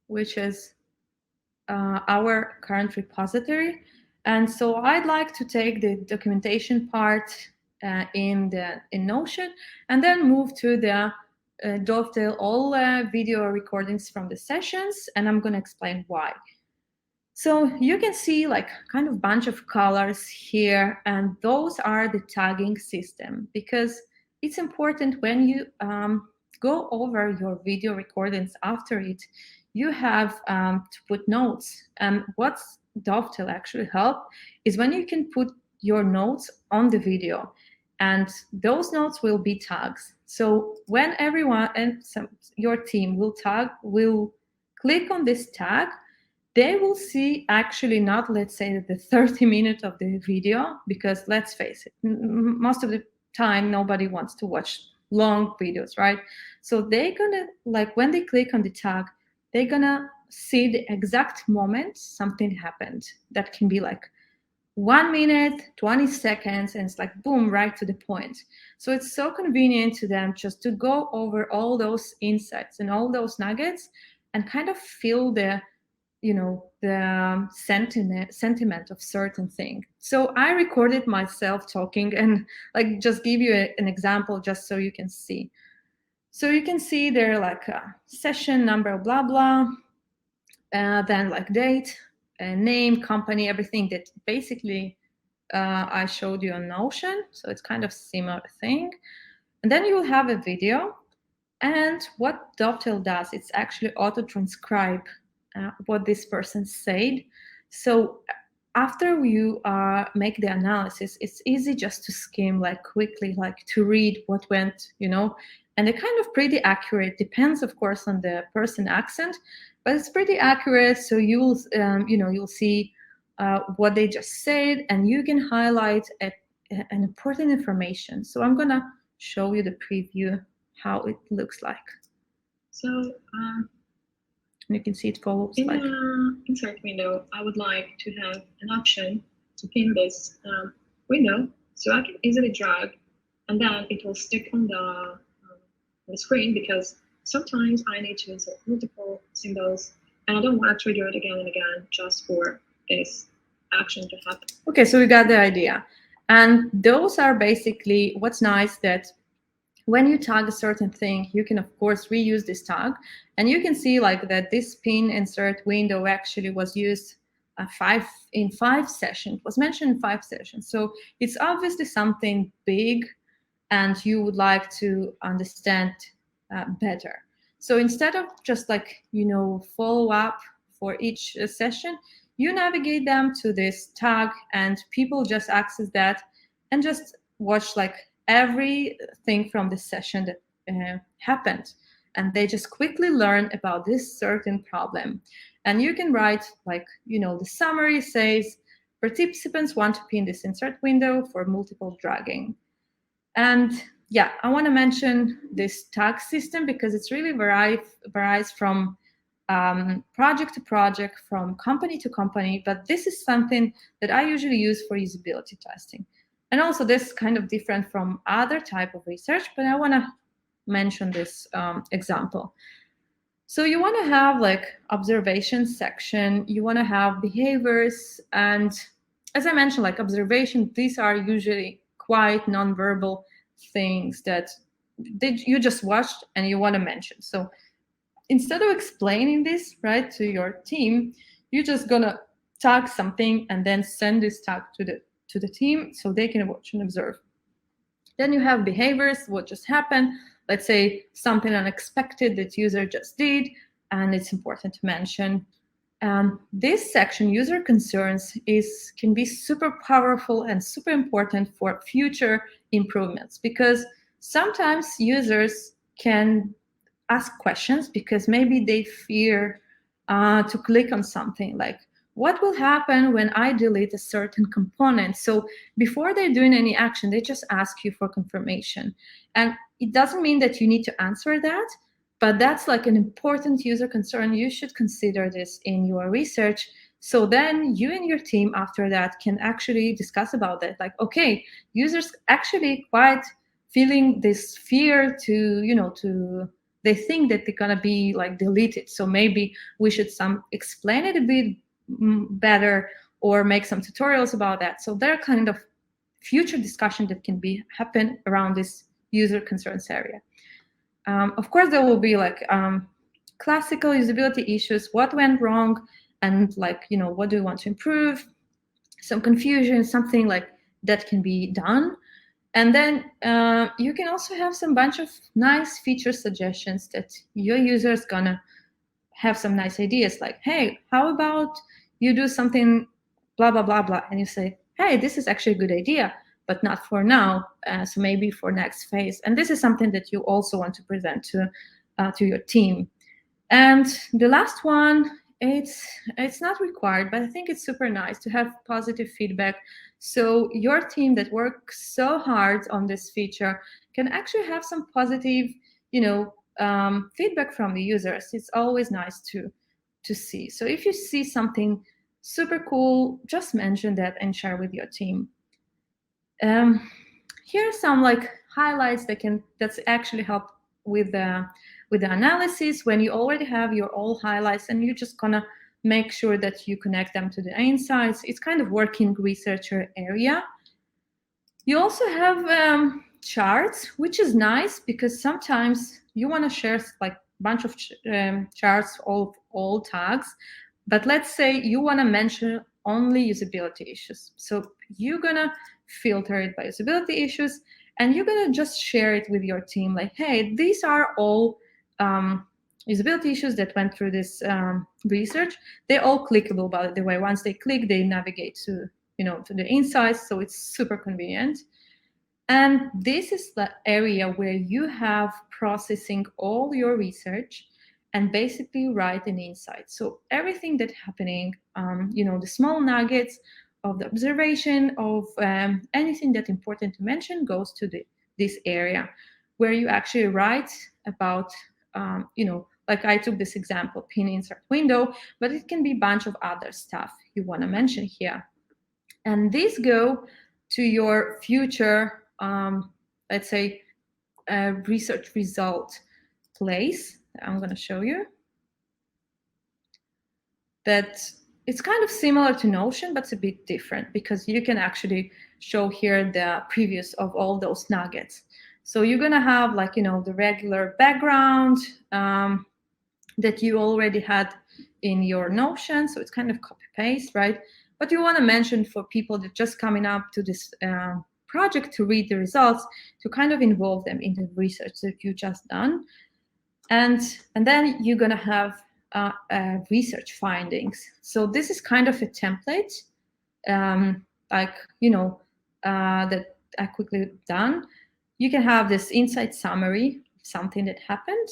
which is our current repository. And so I'd like to take the documentation part in Notion, and then move to the Dovetail all video recordings from the sessions, and I'm going to explain why. So you can see like kind of bunch of colors here, and those are the tagging system, because it's important when you go over your video recordings after it, you have to put notes. And what's Dovetail actually help is when you can put your notes on the video, and those notes will be tags. So when everyone and your team will click on this tag, they will see actually not, let's say, the 30 minutes of the video, because let's face it, most of the time nobody wants to watch long videos, right? So they're gonna, like, when they click on the tag, they're gonna see the exact moment something happened. That can be like 1 minute, 20 seconds, and it's like boom, right to the point. So it's so convenient to them just to go over all those insights and all those nuggets and kind of feel the the sentiment of certain thing. So I recorded myself talking, and like just give you an example just so you can see. So you can see there like a session number, blah blah, then like date, name, company, everything that basically I showed you on Notion. So it's kind of similar thing. And then you will have a video, and what Dovetail does, it's actually auto transcribe what this person said. So after you make the analysis, it's easy just to skim, like quickly, like to read what went, and they're kind of pretty accurate. Depends, of course, on the person accent, but it's pretty accurate. So you'll see what they just said, and you can highlight an important information. So I'm gonna show you the preview how it looks like. So you can see it follows in like the insert window, I would like to have an option to pin this window, so I can easily drag, and then it will stick on the screen, because sometimes I need to insert multiple symbols, and I don't want to trigger it again and again just for this action to happen. Okay, so we got the idea. And those are basically what's nice, that when you tag a certain thing, you can, of course, reuse this tag. And you can see like that this pin insert window actually was used in 5 sessions, was mentioned in 5 sessions. So it's obviously something big, and you would like to understand better. So instead of just like, follow up for each session, you navigate them to this tag, and people just access that and just watch like everything from the session that happened, and they just quickly learn about this certain problem. And you can write like, the summary says participants want to pin this insert window for multiple dragging. And yeah, I want to mention this tag system because it's really varies from project to project, from company to company, but this is something that I usually use for usability testing. And also this is kind of different from other type of research, but I want to mention this example. So you want to have like observation section, you want to have behaviors, and as I mentioned, like observation, these are usually quite nonverbal things that you just watched and you want to mention. So instead of explaining this right to your team, you're just gonna tag something and then send this tag to the team so they can watch and observe. Then you have behaviors, what just happened. Let's say something unexpected that user just did, and it's important to mention. This section, user concerns, can be super powerful and super important for future improvements, because sometimes users can ask questions because maybe they fear to click on something, like what will happen when I delete a certain component? So before they're doing any action, they just ask you for confirmation. And it doesn't mean that you need to answer that, but that's like an important user concern. You should consider this in your research. So then you and your team after that can actually discuss about that. Like, okay, users actually quite feeling this fear to, they think that they're gonna be like deleted. So maybe we should explain it a bit better or make some tutorials about that. So there are kind of future discussion that can happen around this user concerns area. Of course, there will be like classical usability issues, what went wrong, and like, what do we want to improve, some confusion, something like that can be done. And then you can also have some bunch of nice feature suggestions that your user is gonna have some nice ideas, like, hey, how about you do something blah, blah, blah, blah. And you say, hey, this is actually a good idea, but not for now. So maybe for next phase. And this is something that you also want to present to your team. And the last one, it's not required, but I think it's super nice to have positive feedback. So your team that works so hard on this feature can actually have some positive, feedback from the users. It's always nice to see. So if you see something super cool, just mention that and share with your team. Here are some like highlights that's actually help with the analysis when you already have your all highlights, and you're just gonna make sure that you connect them to the insights. It's kind of working researcher area. You also have charts, which is nice because sometimes you want to share like a bunch of charts of all tags, but let's say you want to mention only usability issues. So you're gonna filter it by usability issues, and you're gonna just share it with your team, like, hey, these are all usability issues that went through this research. They're all clickable, by the way. Once they click, they navigate to the insights, so it's super convenient. And this is the area where you have processing all your research and basically write an insight. So everything that's happening, the small nuggets of the observation of anything that's important to mention goes to this area where you actually write about, like I took this example, pin insert window, but it can be a bunch of other stuff you want to mention here. And these go to your future, let's say, research result place. I'm going to show you that it's kind of similar to Notion, but it's a bit different because you can actually show here the previews of all those nuggets. So you're going to have like, the regular background that you already had in your Notion. So it's kind of copy paste, right? But you want to mention for people that just coming up to this project to read the results, to kind of involve them in the research that you just done. And then you're going to have research findings. So this is kind of a template, that I quickly done. You can have this insight summary, something that happened,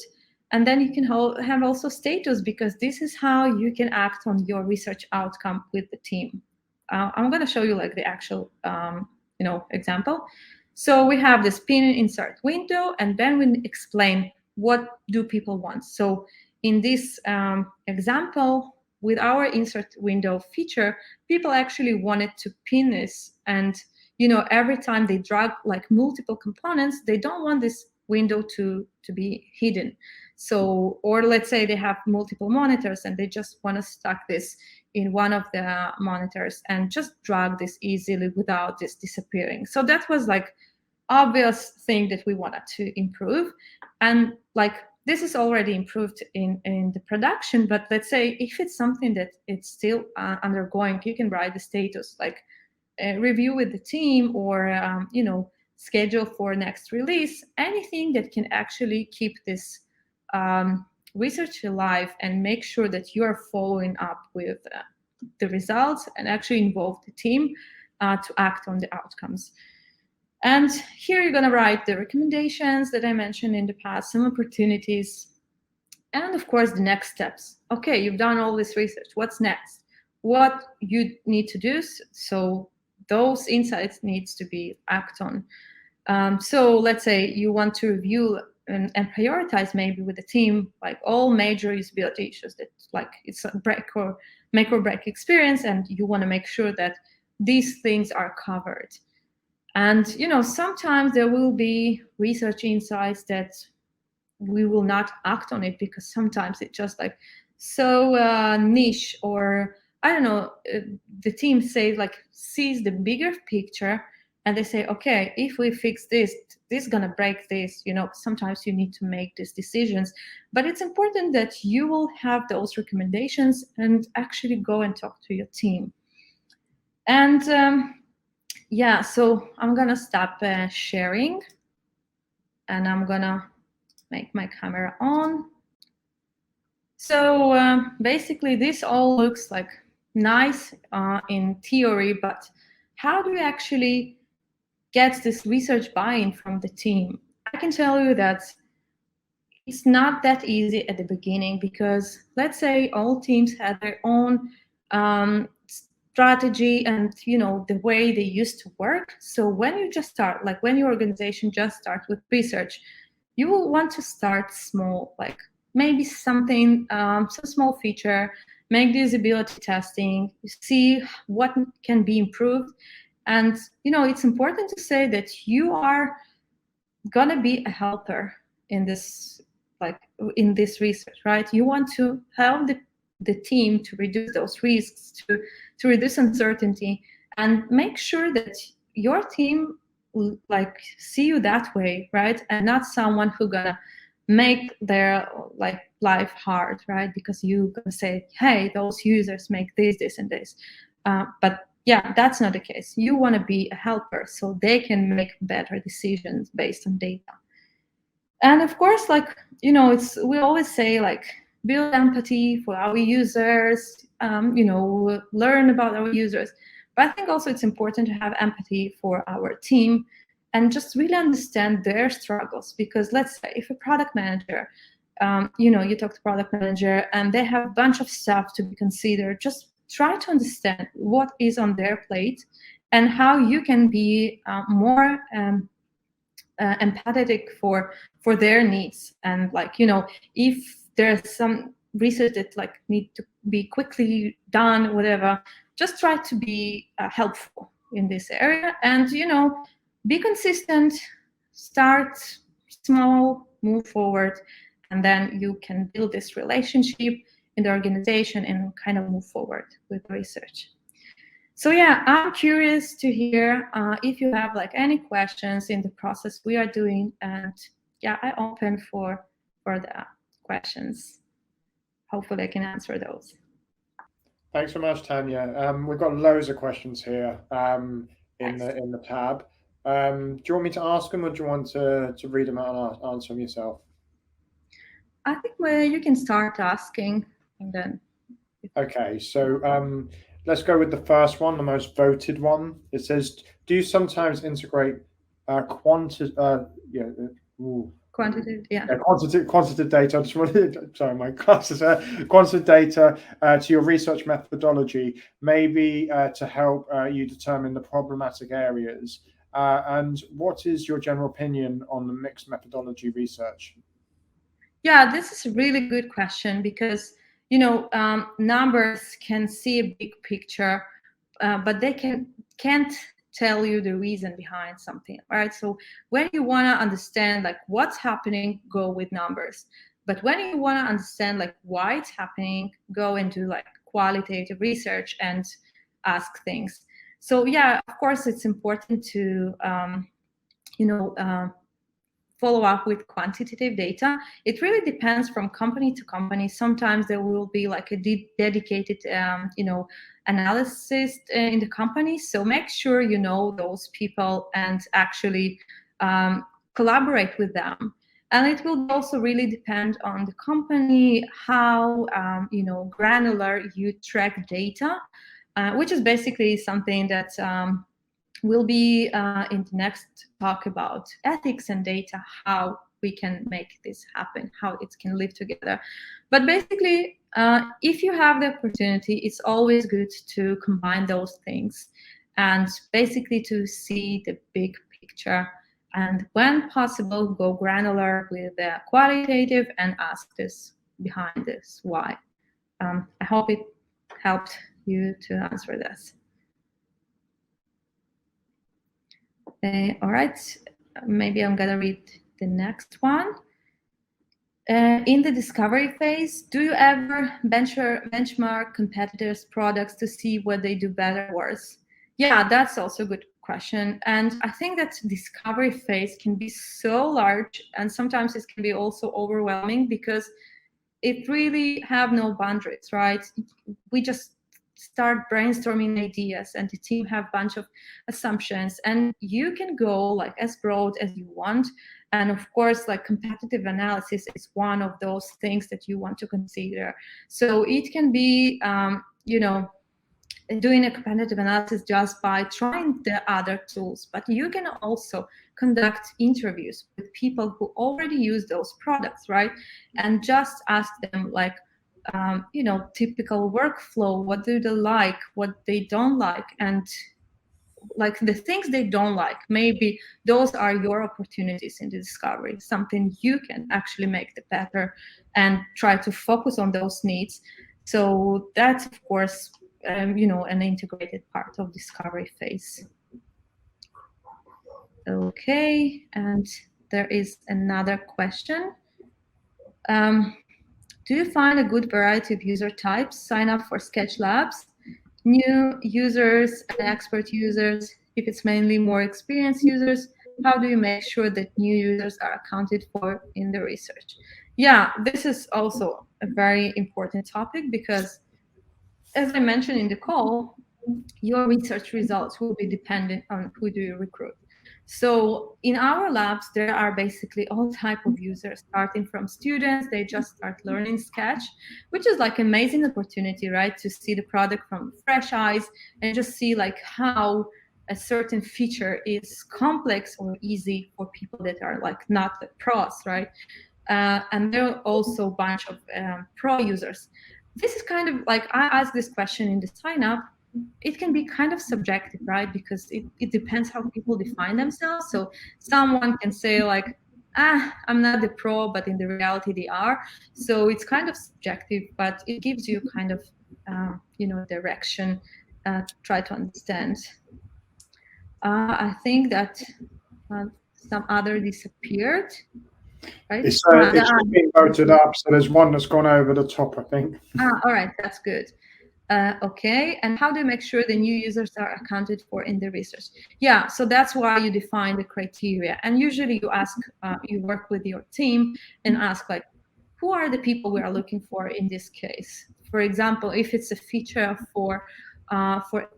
and then you can have also status, because this is how you can act on your research outcome with the team. I'm going to show you like the actual, example. So we have this pin insert window, and then we explain what do people want. So in this example, with our insert window feature, people actually wanted to pin this, and every time they drag like multiple components, they don't want this window to be hidden. So, or let's say they have multiple monitors and they just want to stack this in one of the monitors and just drag this easily without this disappearing. So that was like obvious thing that we wanted to improve. And like this is already improved in the production, but let's say if it's something that it's still undergoing, you can write the status, like review with the team, or schedule for next release, anything that can actually keep this research alive and make sure that you are following up with the results and actually involve the team to act on the outcomes. And here you're going to write the recommendations that I mentioned in the past, some opportunities, and of course the next steps. Okay, you've done all this research. What's next? what you need to do. So those insights needs to be acted on. So let's say you want to review and prioritize maybe with the team, like all major usability issues that like it's a break or make or break experience, and you want to make sure that these things are covered. And sometimes there will be research insights that we will not act on it because sometimes it's just like so niche, or I don't know, the team sees the bigger picture and they say, okay, if we fix this is gonna break this. Sometimes you need to make these decisions, but it's important that you will have those recommendations and actually go and talk to your team. And yeah, so I'm gonna stop sharing, and I'm gonna make my camera on. So basically this all looks like nice in theory, but how do we actually get this research buy-in from the team? I can tell you that it's not that easy at the beginning, because let's say all teams had their own strategy and the way they used to work. So when you just start, like when your organization just starts with research, you will want to start small, like maybe something, some small feature, make the usability testing, see what can be improved. And it's important to say that you are gonna be a helper in this, in this research, right? You want to help the team to reduce those risks, to reduce uncertainty, and make sure that your team see you that way, right? And not someone who gonna make their life hard, right? Because you gonna say, hey, those users make this and this, but yeah, that's not the case. You want to be a helper so they can make better decisions based on data. And of course, we always say build empathy for our users, learn about our users. But I think also it's important to have empathy for our team and just really understand their struggles. Because let's say if a product manager, you talk to product manager and they have a bunch of stuff to be considered, just try to understand what is on their plate and how you can be more empathetic for their needs. And if there's some research that need to be quickly done, whatever, just try to be helpful in this area. And be consistent, start small, move forward, and then you can build this relationship in the organization and kind of move forward with research. So yeah, I'm curious to hear if you have any questions in the process we are doing, and yeah, I open for the questions. Hopefully I can answer those. Thanks so much, Tanya. We've got loads of questions here in the tab. Do you want me to ask them, or do you want to read them out and answer them yourself? I think you can start asking, and then. Okay, so let's go with the first one, the most voted one. It says, do you sometimes integrate quantitative data? I just wanted, sorry, my glasses. Quantitative data to your research methodology, maybe to help you determine the problematic areas. And what is your general opinion on the mixed methodology research? Yeah, this is a really good question, because numbers can see a big picture, but they can't tell you the reason behind something, right? So when you want to understand what's happening, go with numbers. But when you want to understand why it's happening, go and do qualitative research and ask things. So yeah, of course, it's important to follow up with quantitative data. It really depends from company to company. Sometimes there will be a dedicated analysis in the company. So make sure you know those people and actually collaborate with them. And it will also really depend on the company, how granular you track data, which is basically something that will be in the next talk about ethics and data, how we can make this happen, how it can live together. But basically, If you have the opportunity, it's always good to combine those things and basically to see the big picture. And when possible, go granular with the qualitative and ask this behind this why. I hope it helped you to answer this. All right, maybe I'm gonna read the next one. In the discovery phase, do you ever benchmark competitors' products to see what they do better or worse? Yeah, that's also a good question. And I think that discovery phase can be so large, and sometimes it can be also overwhelming because it really have no boundaries, right? We just start brainstorming ideas and the team have a bunch of assumptions, and you can go like as broad as you want. And of course, like competitive analysis is one of those things that you want to consider. So it can be, doing a competitive analysis just by trying the other tools, but you can also conduct interviews with people who already use those products, right? And just ask them like, typical workflow, what do they like, what they don't like, and like the things they don't like, maybe those are your opportunities in the discovery, something you can actually make the better and try to focus on those needs. So that's of course an integrated part of discovery phase. Okay, and there is another question. Do you find a good variety of user types sign up for Sketch Labs? New users and expert users? If it's mainly more experienced users, how do you make sure that new users are accounted for in the research? Yeah, this is also a very important topic because, as I mentioned in the call, your research results will be dependent on who do you recruit. So in our labs, there are basically all type of users, starting from students, they just start learning Sketch, which is like amazing opportunity, right? To see the product from fresh eyes and just see like how a certain feature is complex or easy for people that are like not the pros, right? And there are also a bunch of pro users. This is kind of like, I asked this question in the sign up. It can be kind of subjective, right? Because it depends how people define themselves. So someone can say like, I'm not the pro, but in the reality they are. So it's kind of subjective, but it gives you kind of, direction, try to understand. I think that some other disappeared. Right? It's been voted up, so there's one that's gone over the top, I think. All right, that's good. Okay, and how do you make sure the new users are accounted for in the research? Yeah, so that's why you define the criteria. And usually you ask, you work with your team and ask like, who are the people we are looking for in this case? For example, if it's a feature for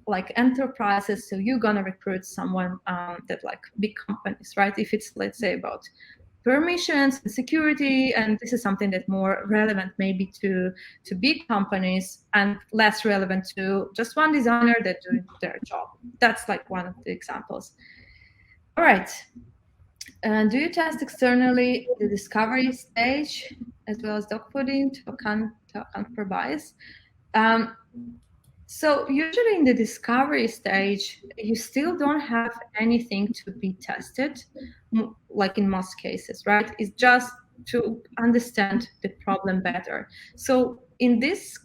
like enterprises, so you're gonna recruit someone that like big companies, right? If it's, let's say, about permissions and security, and this is something that's more relevant maybe to big companies and less relevant to just one designer that doing their job. That's like one of the examples. All right. Do you test externally the discovery stage as well as dogfooding to account for bias? So usually in the discovery stage, you still don't have anything to be tested, like in most cases, right? It's just to understand the problem better. So in this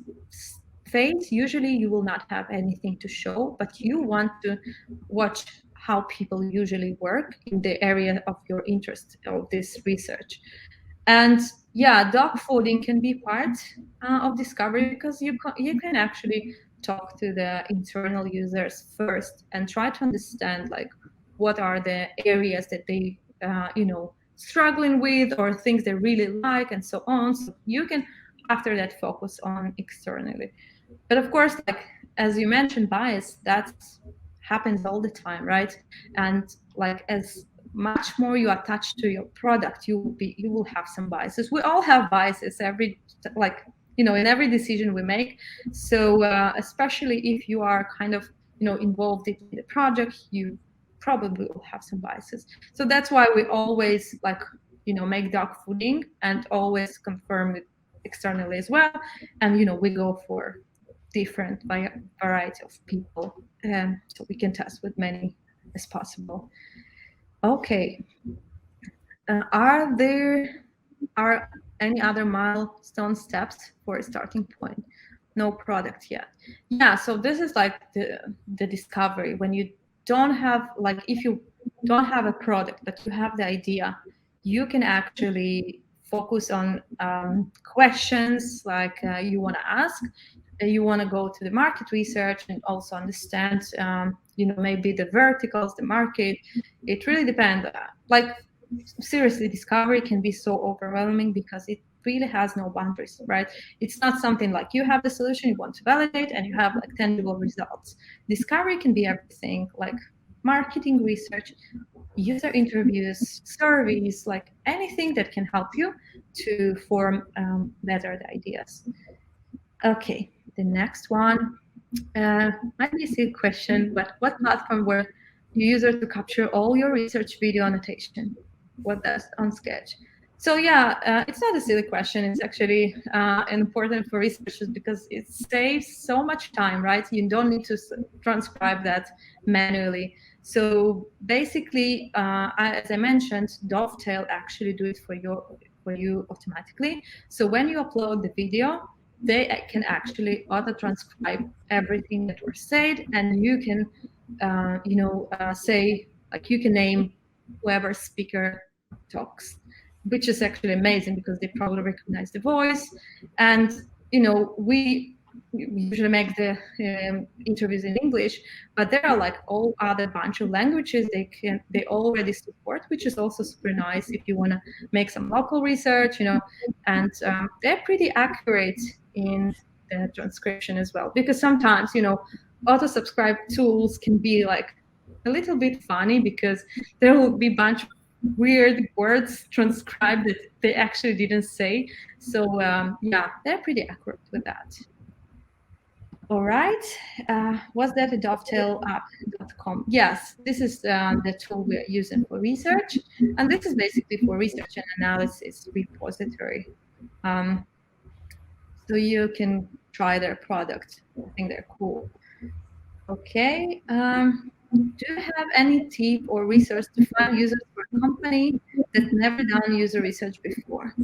phase, usually you will not have anything to show, but you want to watch how people usually work in the area of your interest of this research. And yeah, dogfooding can be part of discovery because you can actually talk to the internal users first and try to understand like what are the areas that they struggling with or things they really like and so on. So you can after that focus on externally. But of course, like as you mentioned, bias, that happens all the time, right? And like as much more you attach to your product, you will have some biases. We all have biases in every decision we make. So especially if you are kind of involved in the project, you probably will have some biases. So that's why we always make dogfooding and always confirm with externally as well. And, we go for different variety of people, so we can test with many as possible. Okay. Are there any other milestone steps for a starting point? No product yet. Yeah, so this is like the discovery. When you don't have, like, if you don't have a product, but you have the idea, you can actually focus on questions like you want to ask. You want to go to the market research and also understand, maybe the verticals, the market. It really depends. Like, seriously, discovery can be so overwhelming because it really has no boundaries, right? It's not something like you have the solution, you want to validate, and you have like tangible results. Discovery can be everything, like marketing research, user interviews, surveys, like anything that can help you to form better the ideas. Okay, the next one might be a silly question, but what platform were you use to capture all your research video annotation? What does on Sketch? So yeah, it's not a silly question. It's actually important for researchers because it saves so much time, right? You don't need to transcribe that manually. So basically, as I mentioned, Dovetail actually do it for you automatically. So when you upload the video, they can actually auto-transcribe everything that was said, and you can, say, like, you can name whoever speaker talks, which is actually amazing because they probably recognize the voice. And we usually make the interviews in English, but there are like all other bunch of languages they already support, which is also super nice if you want to make some local research, and they're pretty accurate in the transcription as well, because sometimes auto subscribe tools can be like a little bit funny because there will be a bunch of weird words transcribed that they actually didn't say. So yeah, they're pretty accurate with that. All right, was that a dovetail-app.com? Yes, this is the tool we're using for research, and this is basically for research and analysis repository. So you can try their product. I think they're cool. Okay. Do you have any tip or resource to find users for a company that's never done user research before?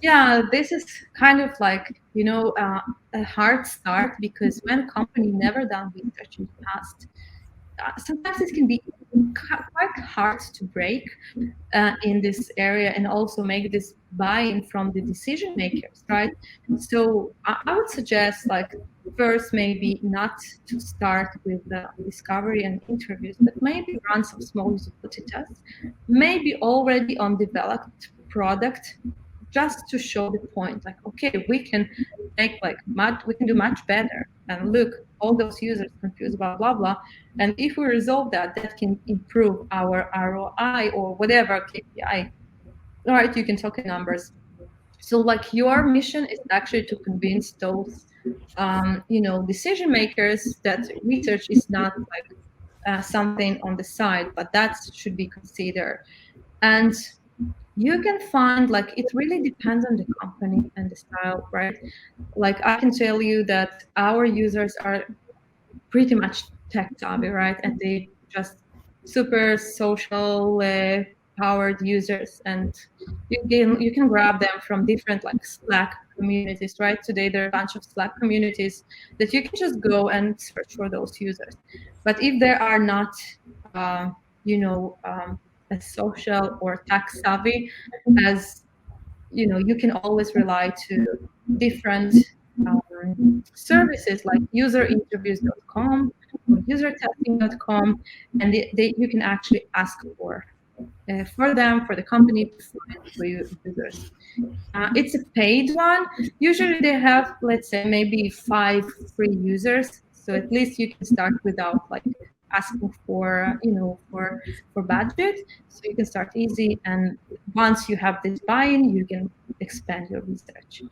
Yeah, this is kind of like, a hard start, because when a company never done research in the past, sometimes it can be quite hard to break in this area and also make this buy-in from the decision makers, right? So I would suggest, like, first maybe not to start with the discovery and interviews, but maybe run some small usability tests, maybe already on developed product, just to show the point, like, okay, we can make we can do much better, and look, all those users confused about blah blah, and if we resolve that can improve our ROI or whatever KPI. All right, you can talk in numbers. So like, your mission is actually to convince those decision makers that research is not like something on the side, but that should be considered. And you can find, like, it really depends on the company and the style, right? Like, I can tell you that our users are pretty much tech savvy, right? And they just super social powered users, and you can grab them from different, like, Slack communities, right? Today there are a bunch of Slack communities that you can just go and search for those users. But if there are not as social or tech savvy, as you can always rely to different services like userinterviews.com or usertesting.com, and you can actually ask for the company to find for you users. It's a paid one. Usually they have, let's say, maybe 5 free users, so at least you can start without like asking for for budget, so you can start easy, and once you have this buy-in, you can expand your research.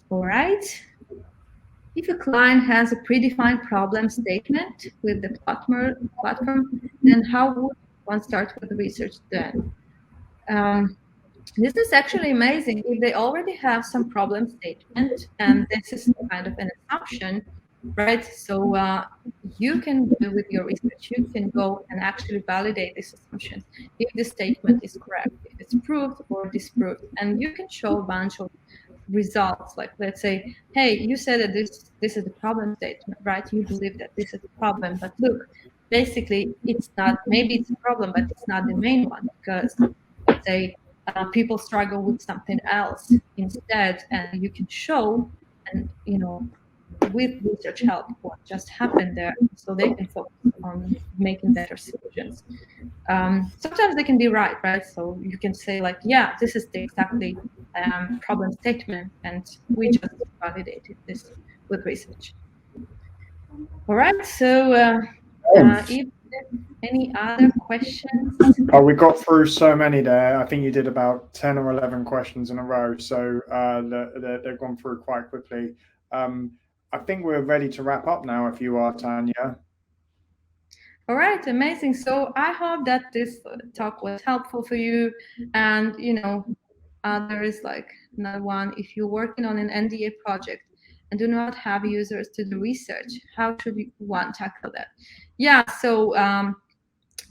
All right, if a client has a predefined problem statement with the platform, then how would one start with the research then? This is actually amazing if they already have some problem statement, and this is kind of an assumption, right? So you can do with your research, you can go and actually validate these assumptions if the statement is correct, if it's proved or disproved, and you can show a bunch of results. Like, let's say, hey, you said that this is the problem statement, right? You believe that this is the problem, but look, basically it's not, maybe it's a problem, but it's not the main one, because let's say people struggle with something else instead, and you can show, and with research help, what just happened there, so they can focus on making better solutions. Sometimes they can be right? So you can say like, yeah, this is the exactly problem statement, and we just validated this with research. All right, so if any other questions? Oh, we got through so many there. I think you did about 10 or 11 questions in a row, so they've gone through quite quickly. I think we're ready to wrap up now, if you are, Tanya. All right, amazing. So I hope that this talk was helpful for you. And, there is like another one. If you're working on an NDA project and do not have users to do research, how should one tackle that? Yeah, so,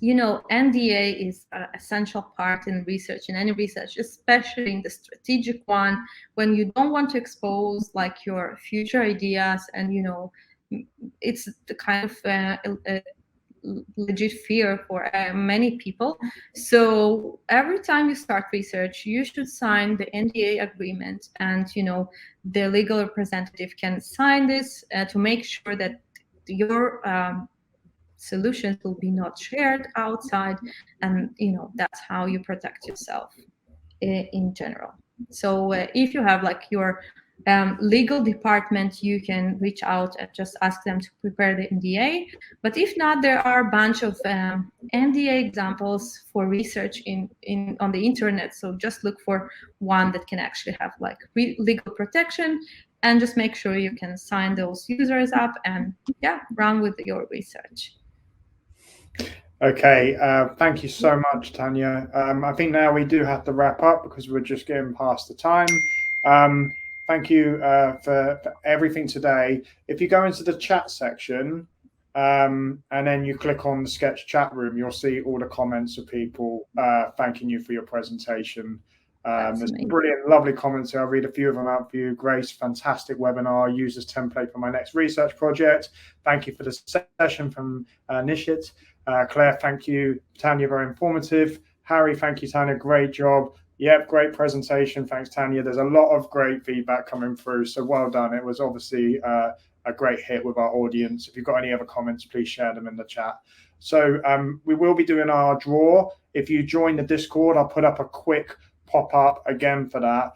NDA is an essential part in research, in any research, especially in the strategic one, when you don't want to expose like your future ideas, and, it's the kind of legit fear for many people. So every time you start research, you should sign the NDA agreement, and the legal representative can sign this to make sure that your solutions will be not shared outside, and that's how you protect yourself in general. So if you have like your legal department, you can reach out and just ask them to prepare the NDA. But if not, there are a bunch of NDA examples for research on the internet. So just look for one that can actually have like legal protection, and just make sure you can sign those users up, and run with your research. Okay, thank you so much, Tanya. I think now we do have to wrap up because we're just getting past the time. Thank you for everything today. If you go into the chat section and then you click on the Sketch chat room, you'll see all the comments of people thanking you for your presentation. There's brilliant, lovely comments here. I'll read a few of them out for you. Grace, fantastic webinar. Use this template for my next research project. Thank you for the session from Nishit. Claire, thank you. Tanya, very informative. Harry, thank you, Tanya. Great job. Yep, great presentation. Thanks, Tanya. There's a lot of great feedback coming through, so well done. It was obviously a great hit with our audience. If you've got any other comments, please share them in the chat. So we will be doing our draw. If you join the Discord, I'll put up a quick pop-up again for that.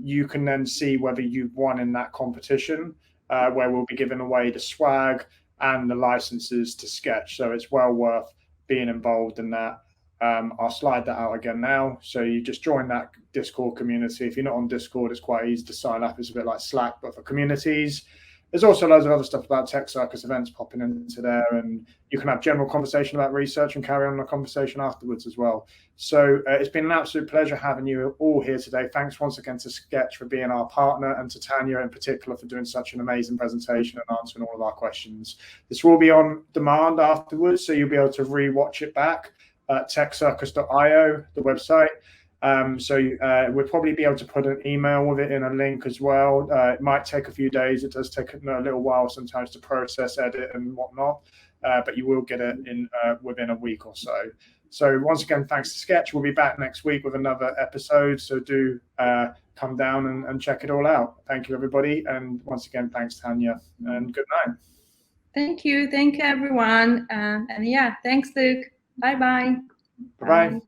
You can then see whether you've won in that competition, where we'll be giving away the swag and the licenses to Sketch. So it's well worth being involved in that. I'll slide that out again now. So you just join that Discord community. If you're not on Discord, it's quite easy to sign up. It's a bit like Slack, but for communities. There's also loads of other stuff about Tech Circus events popping into there, and you can have general conversation about research and carry on the conversation afterwards as well. So it's been an absolute pleasure having you all here today. Thanks once again to Sketch for being our partner, and to Tanya in particular for doing such an amazing presentation and answering all of our questions. This will be on demand afterwards, so you'll be able to re-watch it back at techcircus.io, the website. We'll probably be able to put an email with it in a link as well. It might take a few days. It does take a little while sometimes to process, edit, and whatnot, but you will get it in within a week or so. So once again, thanks to Sketch. We'll be back next week with another episode, so do come down and check it all out. Thank you, everybody. And once again, thanks, Tanya, and good night. Thank you. Thank you, everyone. And yeah, thanks, Luke. Bye-bye. Bye-bye.